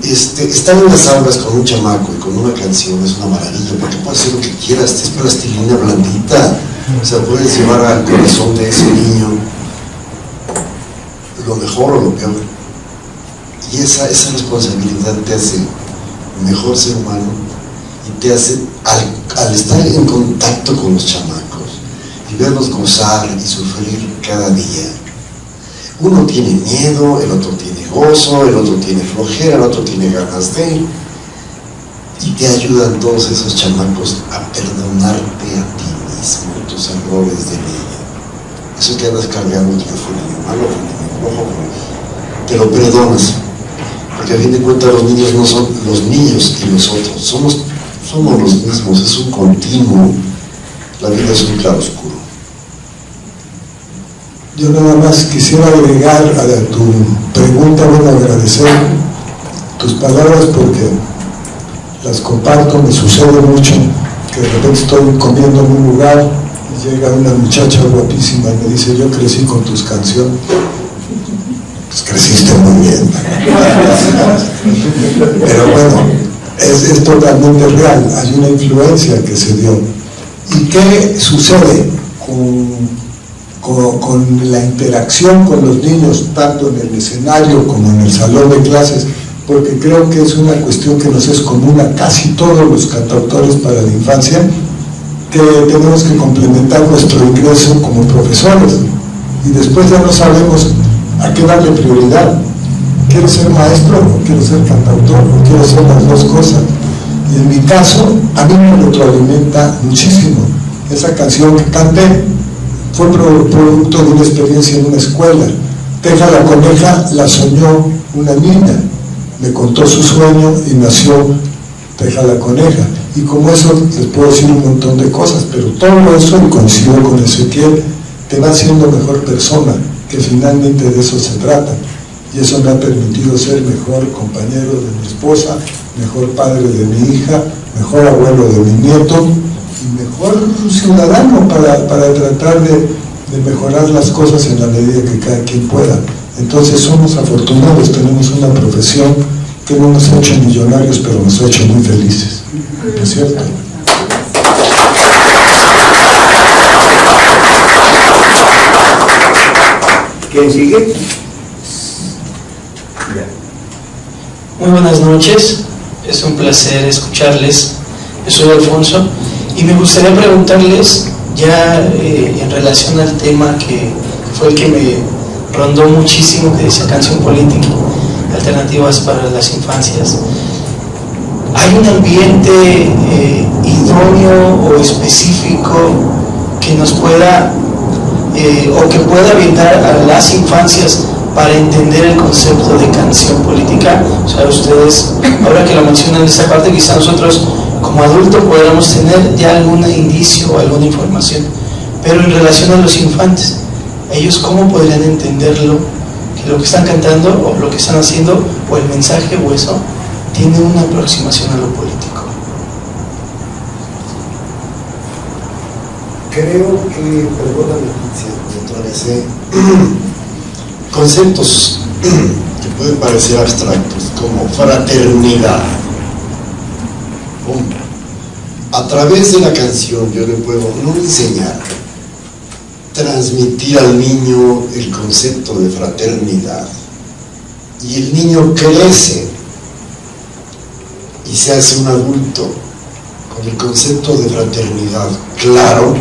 Estar en las aulas con un chamaco y con una canción es una maravilla, porque puedes hacer lo que quieras, es plastilina blandita. O sea, puedes llevar al corazón de ese niño lo mejor o lo peor. Y esa responsabilidad te hace mejor ser humano y te hace, al estar en contacto con los chamacos y verlos gozar y sufrir cada día, uno tiene miedo, el otro tiene gozo, el otro tiene flojera, el otro tiene ganas de, y te ayudan todos esos chamacos a perdonarte a ti mismo tus errores de niño. Eso que andas cargando que fue niño malo, fue niño rojo, te lo perdonas, porque a fin de cuentas los niños no son los niños y nosotros, somos los mismos, es un continuo, la vida es un claroscuro. Yo nada más quisiera agregar a tu pregunta, bueno, agradecer tus palabras porque las comparto, me sucede mucho que de repente estoy comiendo en un lugar y llega una muchacha guapísima y me dice, yo crecí con tus canciones. Pues creciste muy bien. Pero bueno, es totalmente real, hay una influencia que se dio. ¿Y qué sucede con la interacción con los niños, tanto en el escenario como en el salón de clases? Porque creo que es una cuestión que nos es común a casi todos los cantautores para la infancia, que tenemos que complementar nuestro ingreso como profesores y después ya no sabemos a qué darle prioridad. ¿Quiero ser maestro o quiero ser cantautor o quiero ser las dos cosas? Y en mi caso, a mí me retroalimenta muchísimo. Esa canción que canté fue producto de una experiencia en una escuela. Teja la coneja la soñó una niña, me contó su sueño y nació Teja la coneja. Y como eso les puedo decir un montón de cosas, pero todo eso, y coincido con Ezequiel, te va haciendo mejor persona, que finalmente de eso se trata. Y eso me ha permitido ser mejor compañero de mi esposa, mejor padre de mi hija, mejor abuelo de mi nieto y mejor ciudadano para tratar de mejorar las cosas en la medida que cada quien pueda. Entonces somos afortunados, tenemos una profesión que no nos ha hecho millonarios, pero nos ha hecho muy felices. ¿No es cierto? ¿Quién sigue? Muy buenas noches, es un placer escucharles. Yo soy Alfonso y me gustaría preguntarles ya en relación al tema que fue el que me rondó muchísimo, que decía canción política, alternativas para las infancias. ¿Hay un ambiente idóneo o específico que nos pueda o que pueda brindar a las infancias para entender el concepto de canción política? O sea, ustedes, ahora que lo mencionan en esta parte, quizá nosotros como adultos podamos tener ya algún indicio o alguna información, pero en relación a los infantes, ellos cómo podrían entenderlo, que lo que están cantando o lo que están haciendo o el mensaje o eso tiene una aproximación a lo político. Creo que, perdóname, me atravesé conceptos que pueden parecer abstractos, como fraternidad. A través de la canción yo le puedo no enseñar, transmitir al niño el concepto de fraternidad. Y el niño crece y se hace un adulto con el concepto de fraternidad claro.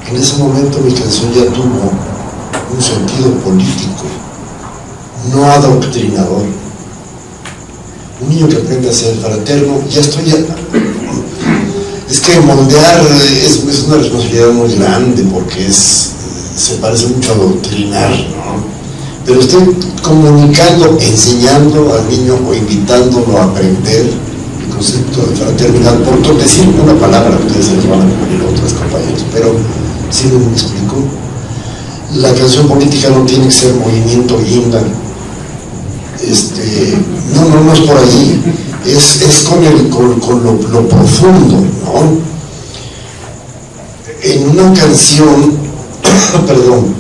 En ese momento mi canción ya tuvo un sentido político, no adoctrinador. Un niño que aprende a ser fraterno, es que moldear es una responsabilidad muy grande porque se parece mucho a adoctrinar, ¿no? Pero estoy comunicando, enseñando al niño o invitándolo a aprender el concepto de fraternidad, por decir una palabra, ustedes se les van a poner otros compañeros, pero si no me explico, la canción política no tiene que ser movimiento guinda, no es por ahí, es con lo profundo, ¿no? En una canción, perdón,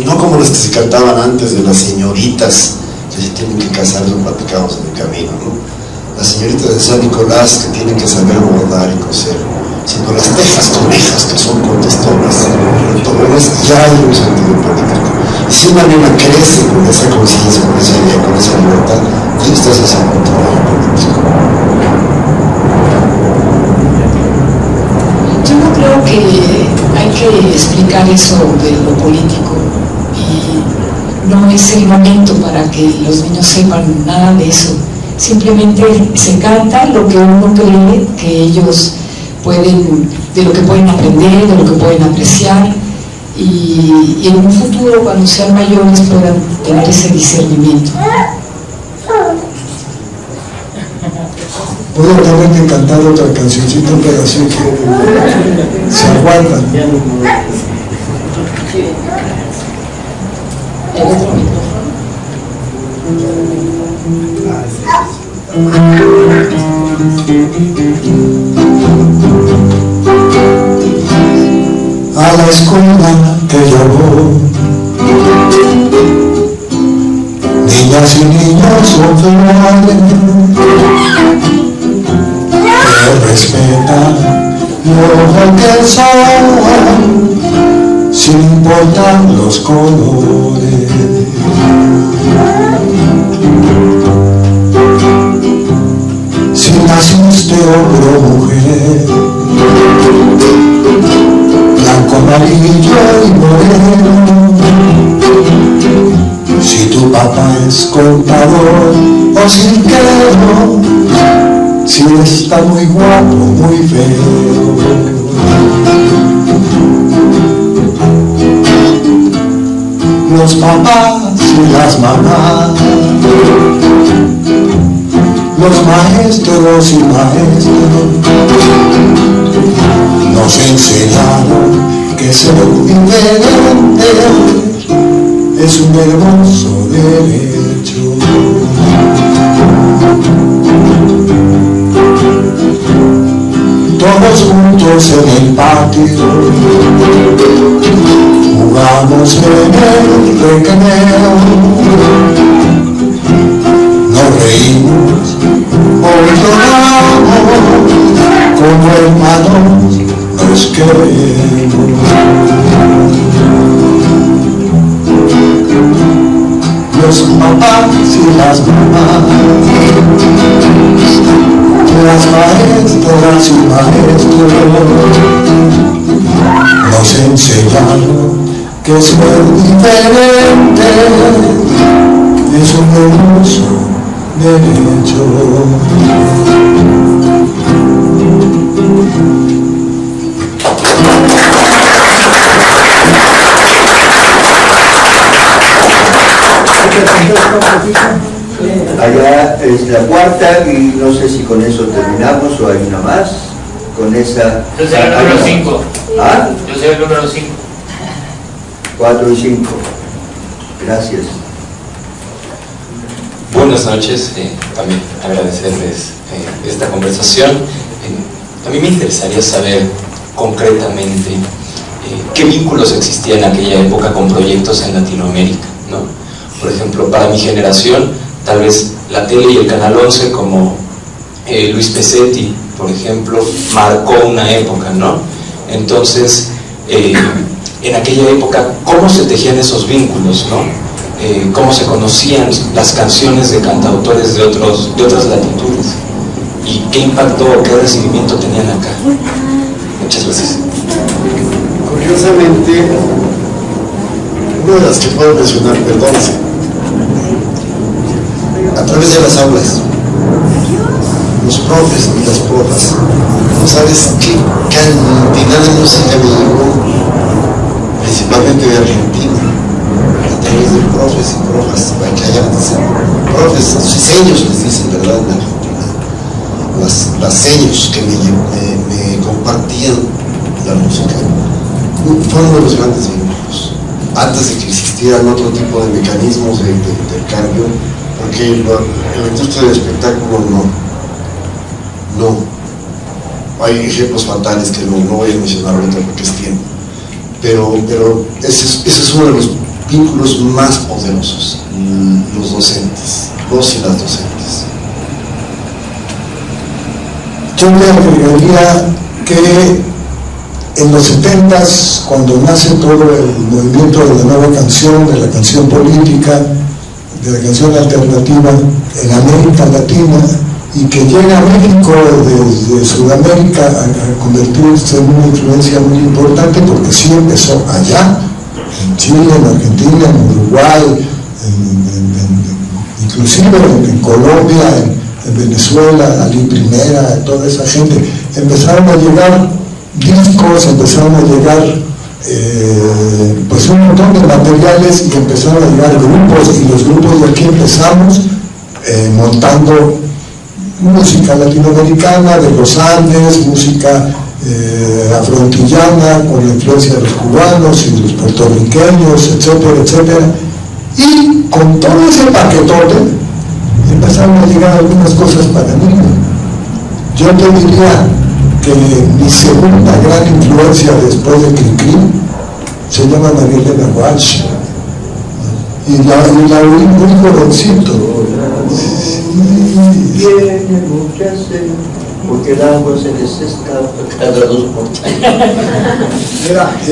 no como las que se cantaban antes de las señoritas que se tienen que casar, lo platicamos en el camino, ¿no? Las señoritas de San Nicolás que tienen que saber bordar y coser, sino las tejas conejas que son contestonas, ya hay un sentido político. Y si una niña crece con esa conciencia, con esa idea, con esa libertad, ahí estás haciendo un trabajo político. Yo no creo que hay que explicar eso de lo político y no es el momento para que los niños sepan nada de eso. Simplemente se canta lo que uno cree que ellos pueden, de lo que pueden aprender, de lo que pueden apreciar y en un futuro cuando sean mayores puedan tener ese discernimiento. Puedo tener que cantar otra cancioncita, pero así que se aguantan. ¿El otro micrófono? A la escuela que yo voy, niñas y niños observan, que respetan lo que son, sin importar los colores. Si naciste hombre o mujer, blanco, amarillo y moreno, si tu papá es contador o cirquero, si está muy guapo, muy feo. Los papás y las mamás, los maestros y maestros nos enseñaron que ser diferente es un hermoso derecho. Todos juntos en el patio jugamos en el recreo, nos reímos o lloramos, como hermanos nos queremos. Los papás y las mamás, las maestras y maestros nos enseñaron que ser diferente es un hermoso derecho. Allá es la cuarta y no sé si con eso terminamos o hay una más. Con esa... Yo soy el número 5. ¿Ah? Yo soy el número 5. 4 y 5. Gracias. Buenas noches, también agradecerles esta conversación. A mí me interesaría saber concretamente qué vínculos existían en aquella época con proyectos en Latinoamérica, ¿no? Por ejemplo, para mi generación, tal vez la tele y el Canal 11 como Luis Pesetti, por ejemplo, marcó una época, ¿no? Entonces, en aquella época, ¿cómo se tejían esos vínculos, ¿no? Cómo se conocían las canciones de cantautores de otras latitudes y qué impacto o qué recibimiento tenían acá. Muchas gracias. Curiosamente, una de las que puedo mencionar, perdónense, a través de las aulas. los profes y las profas. No sabes qué cantidad de música me llegó, principalmente de Argentina, a través de profes y profas, que allá profes, seños les dicen, ¿verdad?, en Argentina. Las seños que me compartían la música fueron uno de los grandes vínculos, antes de que existieran otro tipo de mecanismos de intercambio, porque la industria del espectáculo no. Hay ejemplos fatales que no voy a mencionar ahorita porque es tiempo, pero ese es uno de los vínculos más poderosos, los docentes, los y las docentes. Yo le agregaría que en los 70s, cuando nace todo el movimiento de la nueva canción, de la canción política, de la canción alternativa en América Latina, y que llega a México desde Sudamérica a convertirse en una influencia muy importante, porque sí empezó allá, en Chile, en Argentina, en Uruguay, inclusive en Colombia, en Venezuela, Ali Primera, toda esa gente. Empezaron a llegar discos, empezaron a llegar pues un montón de materiales, y empezaron a llegar grupos, y los grupos de aquí empezamos montando música latinoamericana de los Andes, música afroantillana con la influencia de los cubanos y de los puertorriqueños, etcétera, etcétera. Y con todo ese paquetote empezaron a llegar algunas cosas para mí. Yo te diría que mi segunda gran influencia después de Cricri se llama María Elena Walsh, y la oí muy jovencito. Tiene mucha sed, porque el agua se les escapa cada 2 por 3.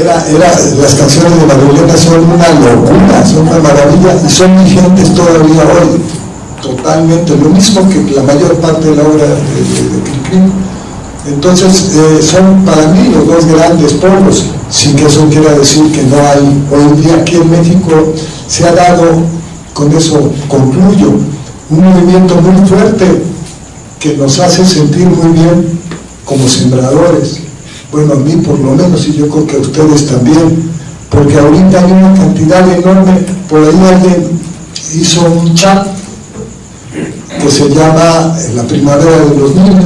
Las canciones de María Elena son una locura, son una maravilla, y son vigentes todavía hoy, totalmente, lo mismo que la mayor parte de la obra de Cricri. Entonces, son para mí los dos grandes polos, sin que eso quiera decir que no hay. Hoy en día aquí en México se ha dado, con eso concluyo, un movimiento muy fuerte que nos hace sentir muy bien como sembradores. Bueno, a mí por lo menos, y yo creo que a ustedes también, porque ahorita hay una cantidad enorme. Por ahí alguien hizo un chat que se llama La Primavera de los Niños,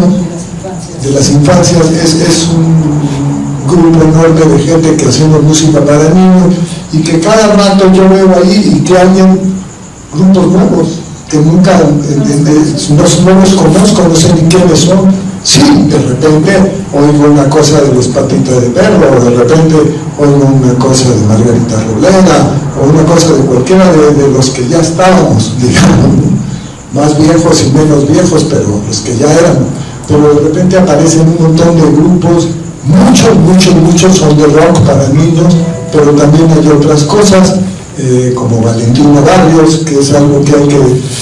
de las infancias. Es un grupo enorme de gente que hacemos música para niños, y que cada rato yo veo ahí, y que alguien, grupos nuevos que nunca no los conozco, no sé ni quiénes son. Sí, de repente oigo una cosa de Los Patitas de Perro, o de repente oigo una cosa de Margarita Robleda, o una cosa de cualquiera de los que ya estábamos, digamos, más viejos y menos viejos, pero los que ya eran. Pero de repente aparecen un montón de grupos, muchos son de rock para niños, pero también hay otras cosas, como Valentina Barrios, que es algo que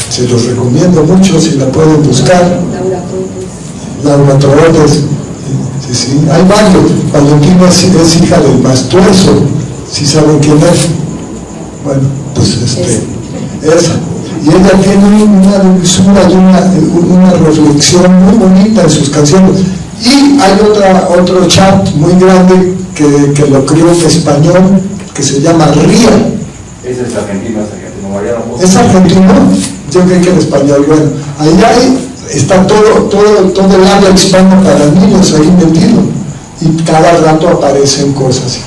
se los recomiendo mucho si la pueden buscar. Laura Torres, sí, hay varios. Valentina es hija del Mastuerzo, si saben quién es. Bueno, pues esa. Y ella tiene una dulzura y una reflexión muy bonita en sus canciones. Y hay otro chat muy grande que lo creo en español, que se llama RIA. Ese es argentino, Mariano. ¿Es argentino? Yo creí que en español. Bueno, ahí está todo el habla hispano para niños ahí metido. Y cada rato aparecen cosas.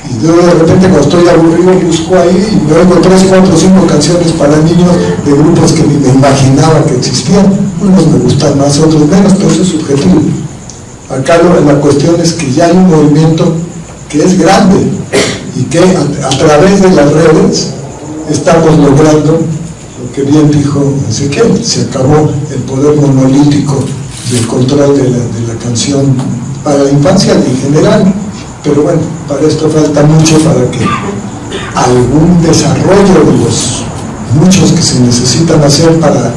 Y yo de repente, cuando estoy aburrido, busco ahí y me oigo 3, 4, 5 canciones para niños de grupos que ni me imaginaba que existían. Unos me gustan más, otros menos, pero eso es subjetivo. Acá la cuestión es que ya hay un movimiento que es grande, y que a través de las redes estamos logrando lo que bien dijo Ezequiel: se acabó el poder monolítico del control de la canción para la infancia en general. Pero bueno, para esto falta mucho, para que algún desarrollo de los muchos que se necesitan hacer para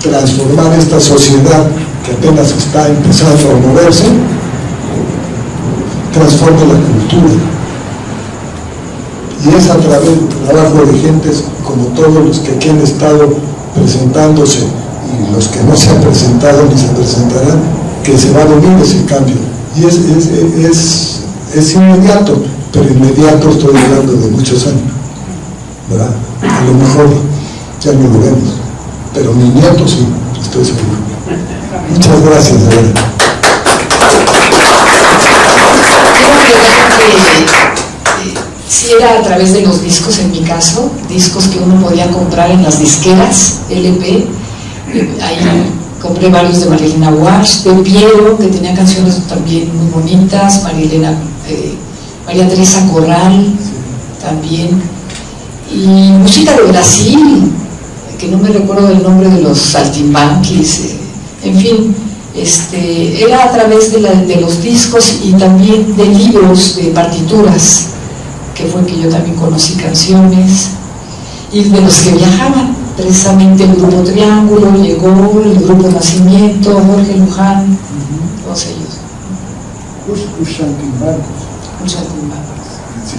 transformar esta sociedad que apenas está empezando a moverse, transforme la cultura. Y es a través del trabajo de gentes como todos los que aquí han estado presentándose y los que no se han presentado ni se presentarán, que se va a venir ese cambio. Y es inmediato, pero inmediato estoy hablando de muchos años, ¿verdad? A lo mejor ya no lo vemos, pero mi nieto sí, estoy seguro. Muchas gracias, de verdad. Si era a través de los discos, en mi caso, discos que uno podía comprar en las disqueras, LP, ahí compré varios de Marilena Walsh, de Piero, que tenía canciones también muy bonitas, María Teresa Corral también, y música de Brasil, que no me recuerdo el nombre de los saltimbanquis, en fin, era a través de los discos y también de libros, de partituras, que fue que yo también conocí canciones, y de los que viajaban, precisamente el grupo Triángulo llegó, el grupo Nacimiento, Jorge Luján, todos ellos. Los saltimbancos. Los saltimbancos. Sí.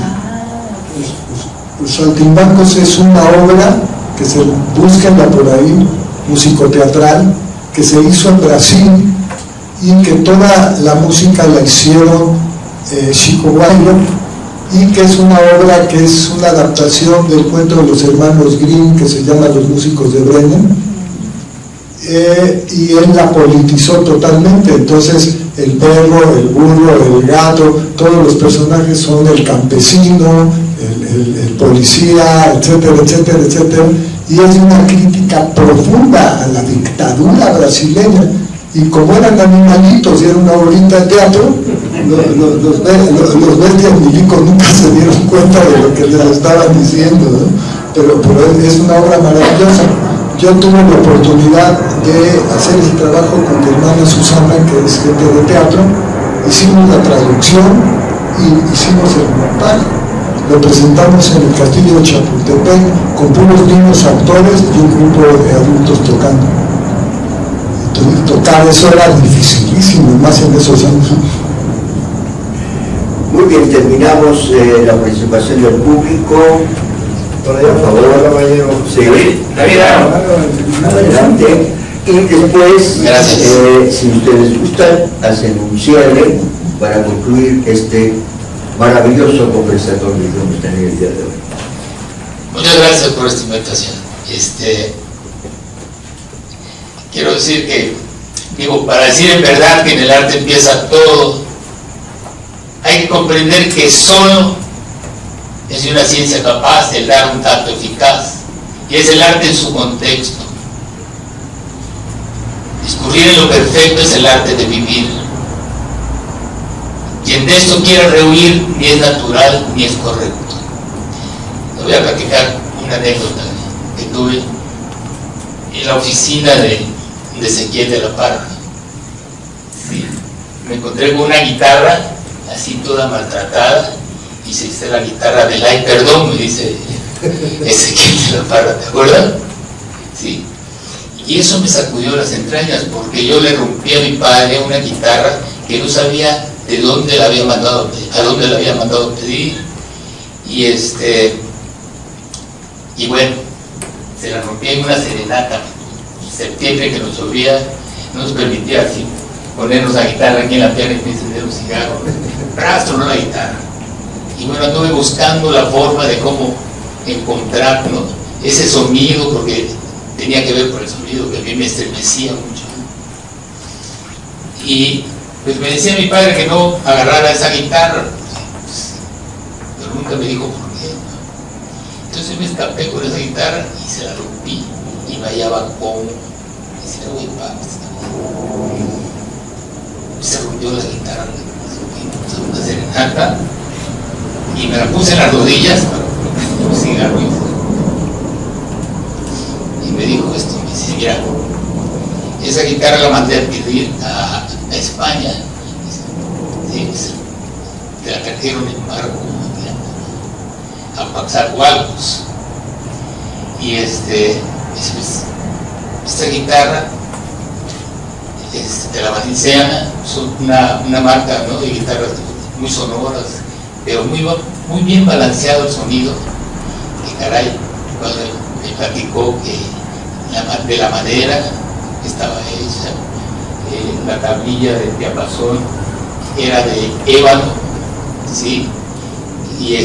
Los saltimbancos es una obra que se búsquenla por ahí, musicoteatral, que se hizo en Brasil y que toda la música la hicieron Chico Guairo, y que es una obra que es una adaptación del cuento de los hermanos Grimm que se llama Los músicos de Bremen, y él la politizó totalmente. Entonces el perro, el burro, el gato, todos los personajes son el campesino, el policía, etcétera, etcétera, etcétera, y es una crítica profunda a la dictadura brasileña. Y como eran animalitos y era una obrita de teatro, los bestias milicos nunca se dieron cuenta de lo que les estaban diciendo, ¿no? Pero es una obra maravillosa. Yo tuve la oportunidad de hacer el trabajo con mi hermana Susana, que es gente de teatro. Hicimos la traducción y hicimos el montaje. Lo presentamos en el Castillo de Chapultepec con puros niños actores y un grupo de adultos tocando. Tocar eso era dificilísimo, más en esos años. Muy bien, terminamos la participación del público. Por favor, sí. Adelante. Y después, si ustedes gustan, hacen un cierre para concluir este maravilloso conversatorio que hemos tenido el día de hoy. Muchas gracias por esta invitación. Quiero decir que, para decir en verdad que en el arte empieza todo, hay que comprender que solo es una ciencia capaz de dar un tacto eficaz, y es el arte en su contexto. Discurrir en lo perfecto es el arte de vivir. Quien de esto quiera rehuir ni es natural ni es correcto. Les voy a platicar una anécdota que tuve en la oficina de Ezequiel de la Parra. Sí. Me encontré con una guitarra así toda maltratada, y se dice la guitarra del ay perdón, me dice Ezequiel de la Parra, ¿te acuerdas? Sí. Y eso me sacudió las entrañas, porque yo le rompí a mi padre una guitarra que no sabía de dónde la había mandado, a dónde la había mandado pedir, y bueno, se la rompí en una serenata, septiembre, que nos llovía, no nos permitía así ponernos la guitarra aquí en la pierna y encender un cigarro, rastro no la guitarra. Y bueno, anduve buscando la forma de cómo encontrar, ¿no?, ese sonido, porque tenía que ver con el sonido que a mí me estremecía mucho. Y pues me decía mi padre que no agarrara esa guitarra, pero nunca me dijo por qué. Entonces me escapé con esa guitarra y se la rompí, y me hallaba cómo. Y decía, uy, papá, se rompió la guitarra, una serenata, y me la puse en las rodillas para poner un cigarro, y me dijo esto, me dice, mira, esa guitarra la mandé a pedir a España, sí, te la trajeron en barco a Coatzacoalcos, y esta guitarra de la Valenciana, son una marca, ¿no?, de guitarras muy sonoras, pero muy bien balanceado el sonido. Y caray, cuando me platicó que de la madera estaba hecha, la tablilla del diapasón era de ébano, ¿sí? Y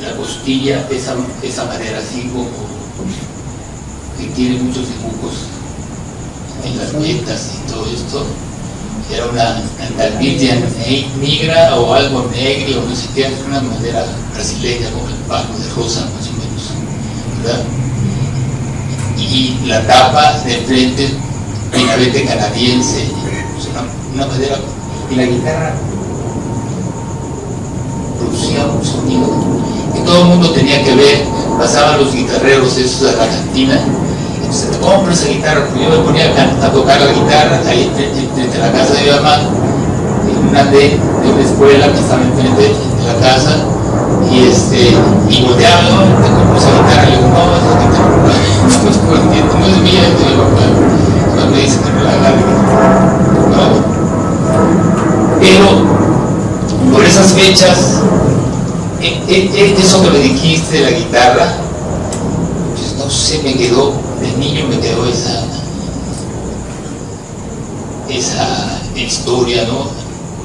la costilla, esa madera así como que tiene muchos dibujos en las metas y todo esto, era una talvilla negra o algo negro, no sé qué, una madera brasileña como el palo de rosa más o menos, ¿verdad? Y la tapa de frente, pinabete canadiense, una madera, y la guitarra producía un sonido que todo el mundo tenía que ver. Pasaban los guitarreros esos a la cantina, entonces te compro esa guitarra, porque yo me ponía a tocar la guitarra ahí frente a la casa de mi mamá, en una de una escuela que estaba enfrente de la casa, y volteaba, ¿no? Te compro esa guitarra, le digo, no, esa guitarra no es mía, es de mi papá. Entonces me dice que me la agarre, ¿no? Pero por esas fechas, eso que me dijiste de la guitarra, pues no sé, me quedó, de niño me quedó esa historia, ¿no?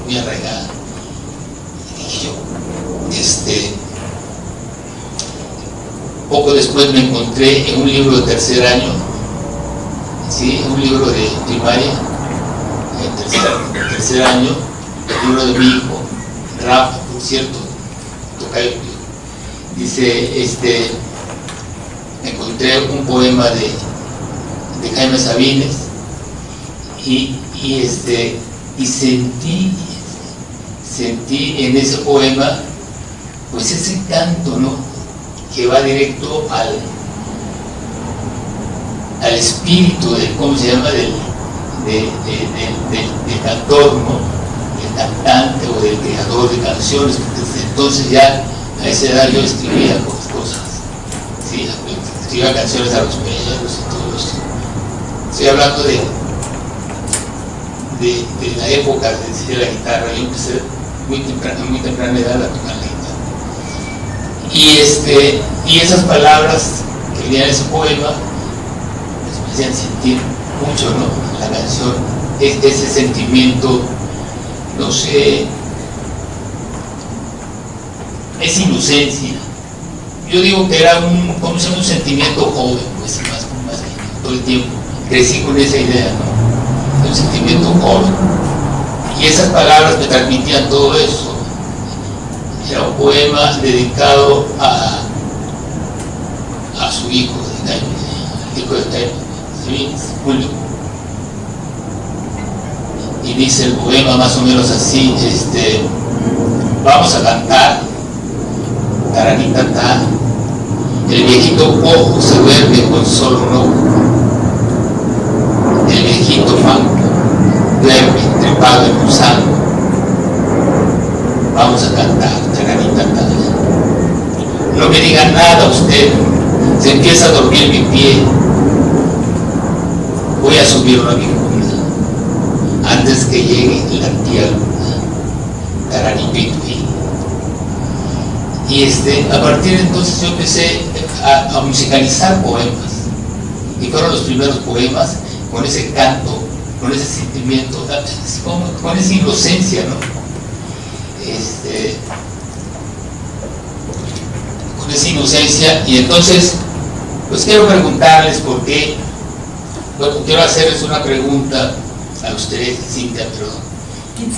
Muy arraigada. Y dije yo, poco después me encontré en un libro de tercer año, ¿sí? Un libro de primaria, en tercer año, el libro de mi hijo, Rafa, por cierto, tocayo, dice, encontré un poema de Jaime Sabines y sentí en ese poema pues ese canto, ¿no? Que va directo al espíritu del, ¿cómo se llama? Del cantor, ¿no? Del cantante o del creador de canciones, porque desde entonces ya a esa edad yo escribía cosas, ¿sí? Escribía canciones a los perros y todo eso. Estoy hablando de la época de la guitarra. Yo empecé muy temprana edad a tocar la guitarra. Y esas palabras que venían en ese poema pues me hacían sentir mucho, ¿no? La canción, ese sentimiento, no sé, esa inocencia. Yo digo que era un sentimiento joven, pues más que todo el tiempo. Crecí con esa idea, ¿no? Un sentimiento joven. Y esas palabras me transmitían todo eso. Era un poema dedicado a su hijo, el hijo de Jaime, Julio. Y dice el poema más o menos así, vamos a cantar, taranitata, el viejito cojo se duerme con solo un ojo, el viejito manco duerme trepado en un santo, vamos a cantar, taranitata. No me digan nada usted, se empieza a dormir mi pie, voy a subirlo a mi cuna, antes que llegue la tía luna, taranipituí. Y a partir de entonces yo empecé a musicalizar poemas, y fueron los primeros poemas con ese canto, con ese sentimiento, con esa inocencia, ¿no? Con esa inocencia. Y entonces pues quiero preguntarles por qué, bueno, quiero hacerles una pregunta a ustedes, Cintia, perdón,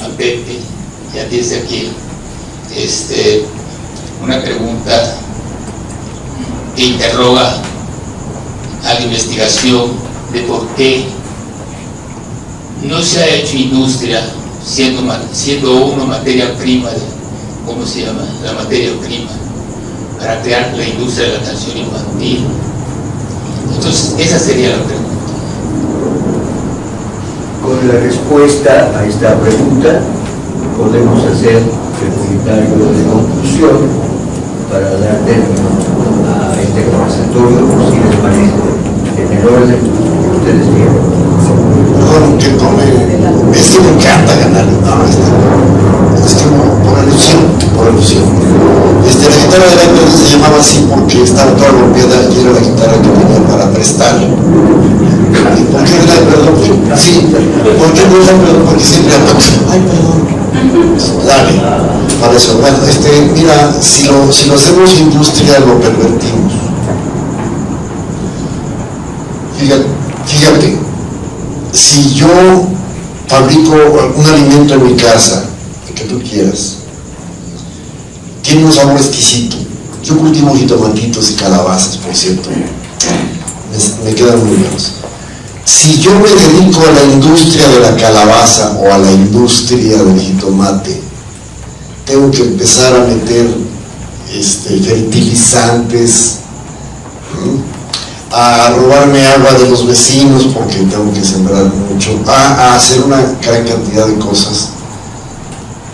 a Pepe y a ti desde aquí, una pregunta que interroga a la investigación de por qué no se ha hecho industria siendo uno materia prima de, ¿cómo se llama? La materia prima para crear la industria de la canción infantil. Entonces esa sería la pregunta. Con la respuesta a esta pregunta podemos hacer el comentario de conclusión para dar término a este conversatorio, si les parece, en el orden que ustedes quieran. Perdón, que no es que me encanta ganar. No, es que por alusión. La guitarra de Lander se llamaba así porque estaba toda golpeada y era la guitarra que tenía para prestar. Sí, ¿por qué no? Porque siempre ando. Ay, perdón. Dale, para eso. Bueno, mira, si lo hacemos industria, lo pervertimos. Fíjate, si yo fabrico un alimento en mi casa, el que tú quieras, tiene un sabor exquisito. Yo cultivo jitomatitos y calabazas, por cierto. Me quedan muy buenos. Si yo me dedico a la industria de la calabaza o a la industria del jitomate, tengo que empezar a meter fertilizantes, a robarme agua de los vecinos porque tengo que sembrar mucho, a hacer una gran cantidad de cosas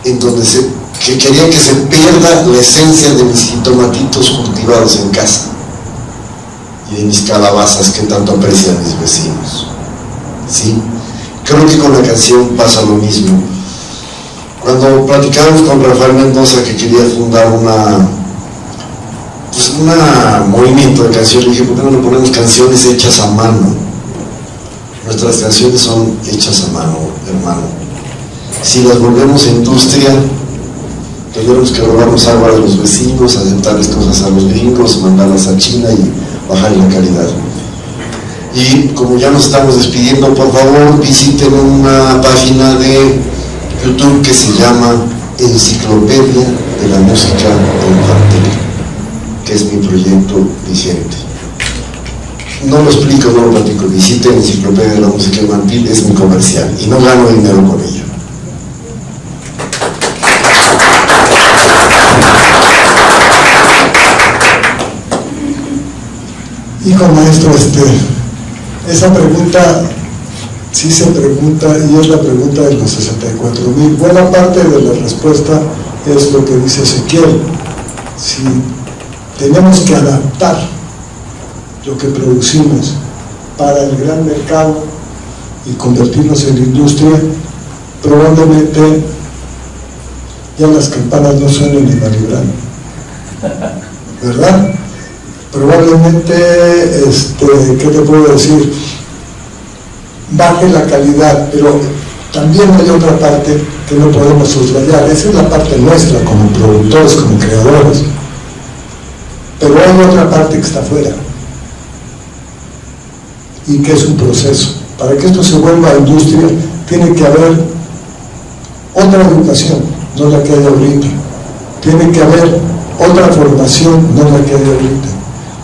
en donde que quería que se pierda la esencia de mis jitomatitos cultivados en casa y de mis calabazas que tanto aprecian mis vecinos. ¿Sí? Creo que con la canción pasa lo mismo. Cuando platicamos con Rafael Mendoza que quería fundar un movimiento de canciones, dije, ¿por qué no le ponemos canciones hechas a mano? Nuestras canciones son hechas a mano, hermano. Si las volvemos a industria, tendremos que robarnos agua de los vecinos, aceptarles cosas a los gringos, mandarlas a China y bajar la calidad. Y como ya nos estamos despidiendo, por favor visiten una página de YouTube que se llama Enciclopedia de la Música Infantil, que es mi proyecto vigente. No lo explico, no lo platico. Visiten Enciclopedia de la Música Infantil, es mi comercial y no gano dinero con ello. Hijo maestro, esa pregunta sí se pregunta y es la pregunta de los 64,000. Buena parte de la respuesta es lo que dice Ezequiel. Si tenemos que adaptar lo que producimos para el gran mercado y convertirnos en industria, probablemente ya las campanas no suenen ni Malibran, ¿verdad? Probablemente, ¿qué te puedo decir? Baje la calidad, pero también hay otra parte que no podemos soslayar. Esa es la parte nuestra como productores, como creadores. Pero hay otra parte que está afuera y que es un proceso. Para que esto se vuelva industria, tiene que haber otra educación, no la que hay ahorita. Tiene que haber otra formación, no la que hay ahorita.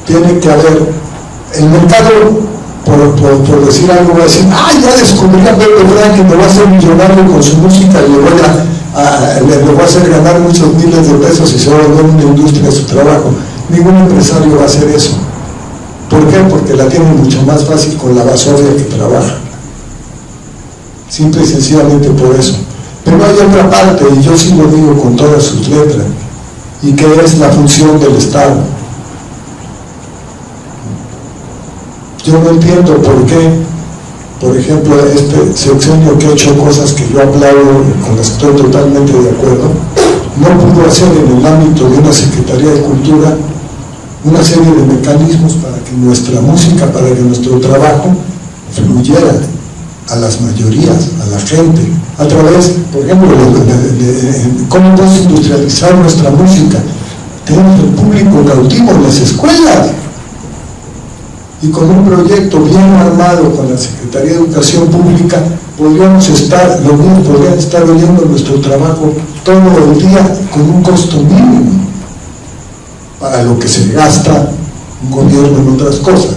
Tiene que haber el mercado, por decir algo, va a decir, ya descubrí a Pepe Frank que me va a hacer millonario con su música y le voy a hacer ganar muchos miles de pesos y se va a volver una industria de su trabajo. Ningún empresario va a hacer eso. ¿Por qué? Porque la tiene mucho más fácil con la basofia que trabaja. Simple y sencillamente por eso. Pero hay otra parte, y yo sí lo digo con todas sus letras, y que es la función del Estado. Yo no entiendo por qué, por ejemplo, este sexenio que ha hecho cosas que yo aplaudo y con las que estoy totalmente de acuerdo, no pudo hacer en el ámbito de una Secretaría de Cultura una serie de mecanismos para que nuestra música, para que nuestro trabajo fluyera a las mayorías, a la gente, a través, por ejemplo, de cómo podemos industrializar nuestra música. Tenemos el público cautivo en las escuelas. Y con un proyecto bien armado con la Secretaría de Educación Pública, podrían estar oyendo nuestro trabajo todo el día con un costo mínimo para lo que se gasta un gobierno en otras cosas.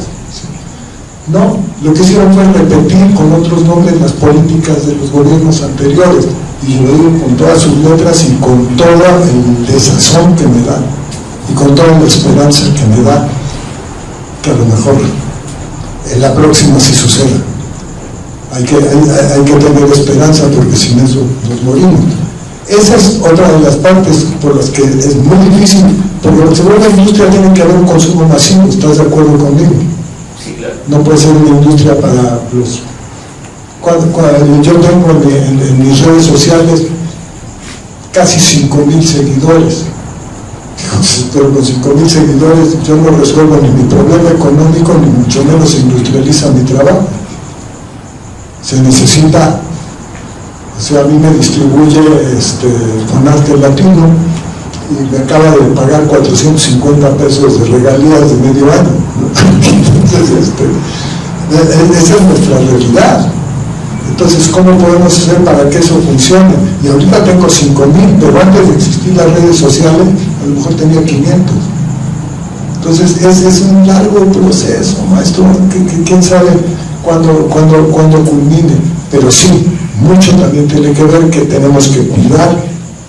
No, lo que hicieron fue repetir con otros nombres las políticas de los gobiernos anteriores, y lo digo con todas sus letras y con todo el desazón que me da, y con toda la esperanza que me da, que a lo mejor en la próxima sí suceda. Hay que tener esperanza, porque sin eso nos morimos. Esa es otra de las partes por las que es muy difícil, porque si vuelve la industria tiene que haber un consumo masivo. ¿Estás de acuerdo conmigo? Sí, claro. No puede ser una industria para los... yo tengo en mis redes sociales casi 5,000 seguidores. Pero con 5,000 seguidores yo no resuelvo ni mi problema económico, ni mucho menos se industrializa mi trabajo. se necesita, o sea, a mí me distribuye Fonarte Latino y me acaba de pagar 450 pesos de regalías de medio año, ¿no? Entonces, esa es nuestra realidad. Entonces, ¿cómo podemos hacer para que eso funcione? Y ahorita tengo 5,000, pero antes de existir las redes sociales, a lo mejor tenía 500. Entonces, es un largo proceso, maestro, que quién sabe cuándo culmine. Pero sí, mucho también tiene que ver que tenemos que cuidar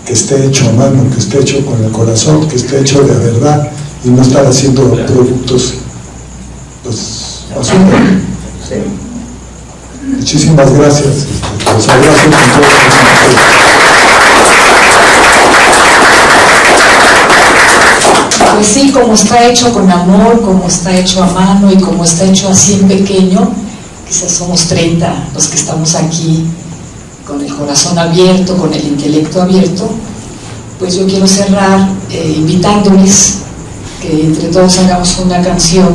que esté hecho a mano, que esté hecho con el corazón, que esté hecho de verdad, y no estar haciendo productos, pues, basura. Sí. Muchísimas gracias. Los abrazo con todo el Pues sí, como está hecho con amor, como está hecho a mano y como está hecho así en pequeño, quizás somos 30 los que estamos aquí con el corazón abierto, con el intelecto abierto. Pues yo quiero cerrar invitándoles que entre todos hagamos una canción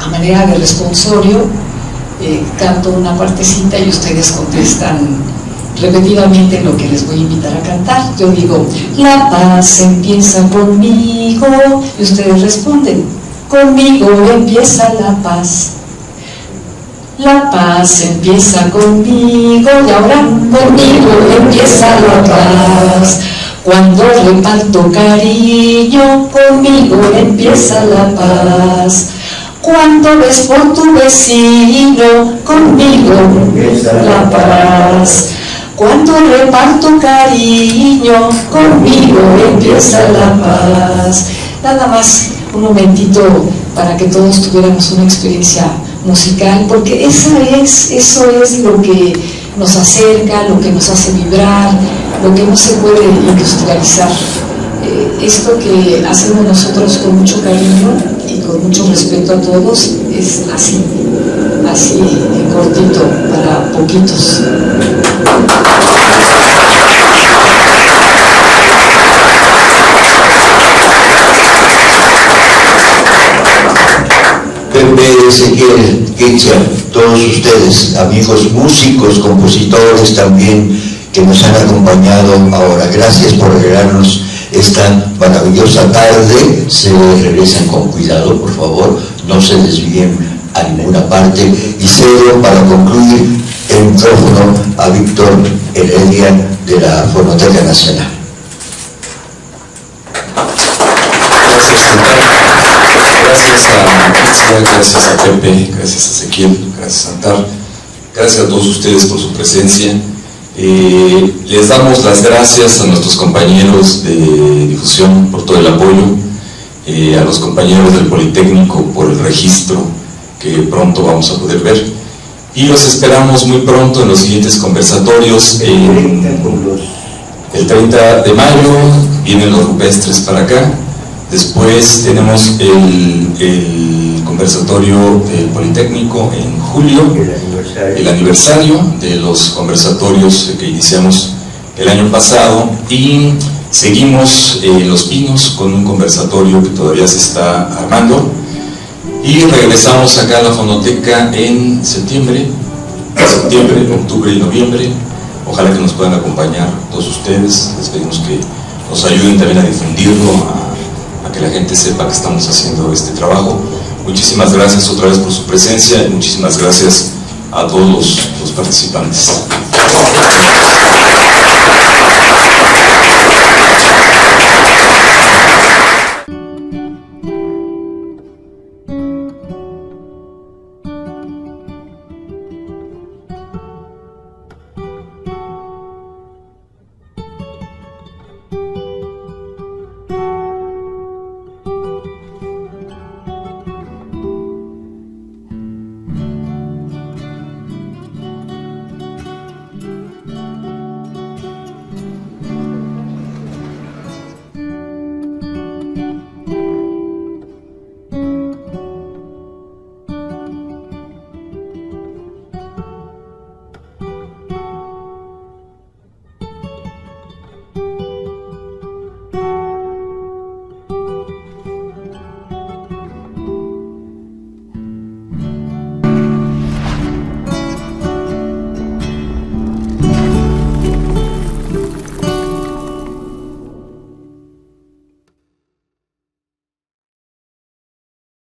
a manera de responsorio. Canto una partecita y ustedes contestan repetidamente lo que les voy a invitar a cantar. Yo digo, la paz empieza conmigo, y ustedes responden, conmigo empieza la paz. La paz empieza conmigo, y ahora conmigo empieza la paz. Cuando reparto cariño, conmigo empieza la paz. Cuando ves por tu vecino, conmigo empieza la paz. Cuando reparto cariño, conmigo empieza la paz. Nada más un momentito para que todos tuviéramos una experiencia musical, porque eso es lo que nos acerca, lo que nos hace vibrar, lo que no se puede industrializar. Esto que hacemos nosotros con mucho cariño y con mucho respeto a todos es así cortito, para poquitos. Pepe, Ezequiel, Kitsia, todos ustedes, amigos músicos, compositores también, que nos han acompañado ahora. Gracias por regalarnos esta maravillosa tarde. Se regresan con cuidado, por favor, no se desvíen a ninguna parte. Y cedo para concluir el micrófono a Víctor Heredia de la Fonoteca Nacional. Gracias a Kitsia, gracias a Pepe, gracias a Ezequiel, gracias a Antar, gracias a todos ustedes por su presencia. Les damos las gracias a nuestros compañeros de difusión por todo el apoyo, a los compañeros del Politécnico por el registro que pronto vamos a poder ver, y los esperamos muy pronto en los siguientes conversatorios. El 30 de mayo vienen los rupestres para acá. Después tenemos el conversatorio del Politécnico en julio, el aniversario de los conversatorios que iniciamos el año pasado, y seguimos en Los Pinos con un conversatorio que todavía se está armando, y regresamos acá a la Fonoteca en septiembre, octubre y noviembre. Ojalá que nos puedan acompañar todos ustedes. Les pedimos que nos ayuden también a difundirlo, a que la gente sepa que estamos haciendo este trabajo. Muchísimas gracias otra vez por su presencia y muchísimas gracias a todos los participantes.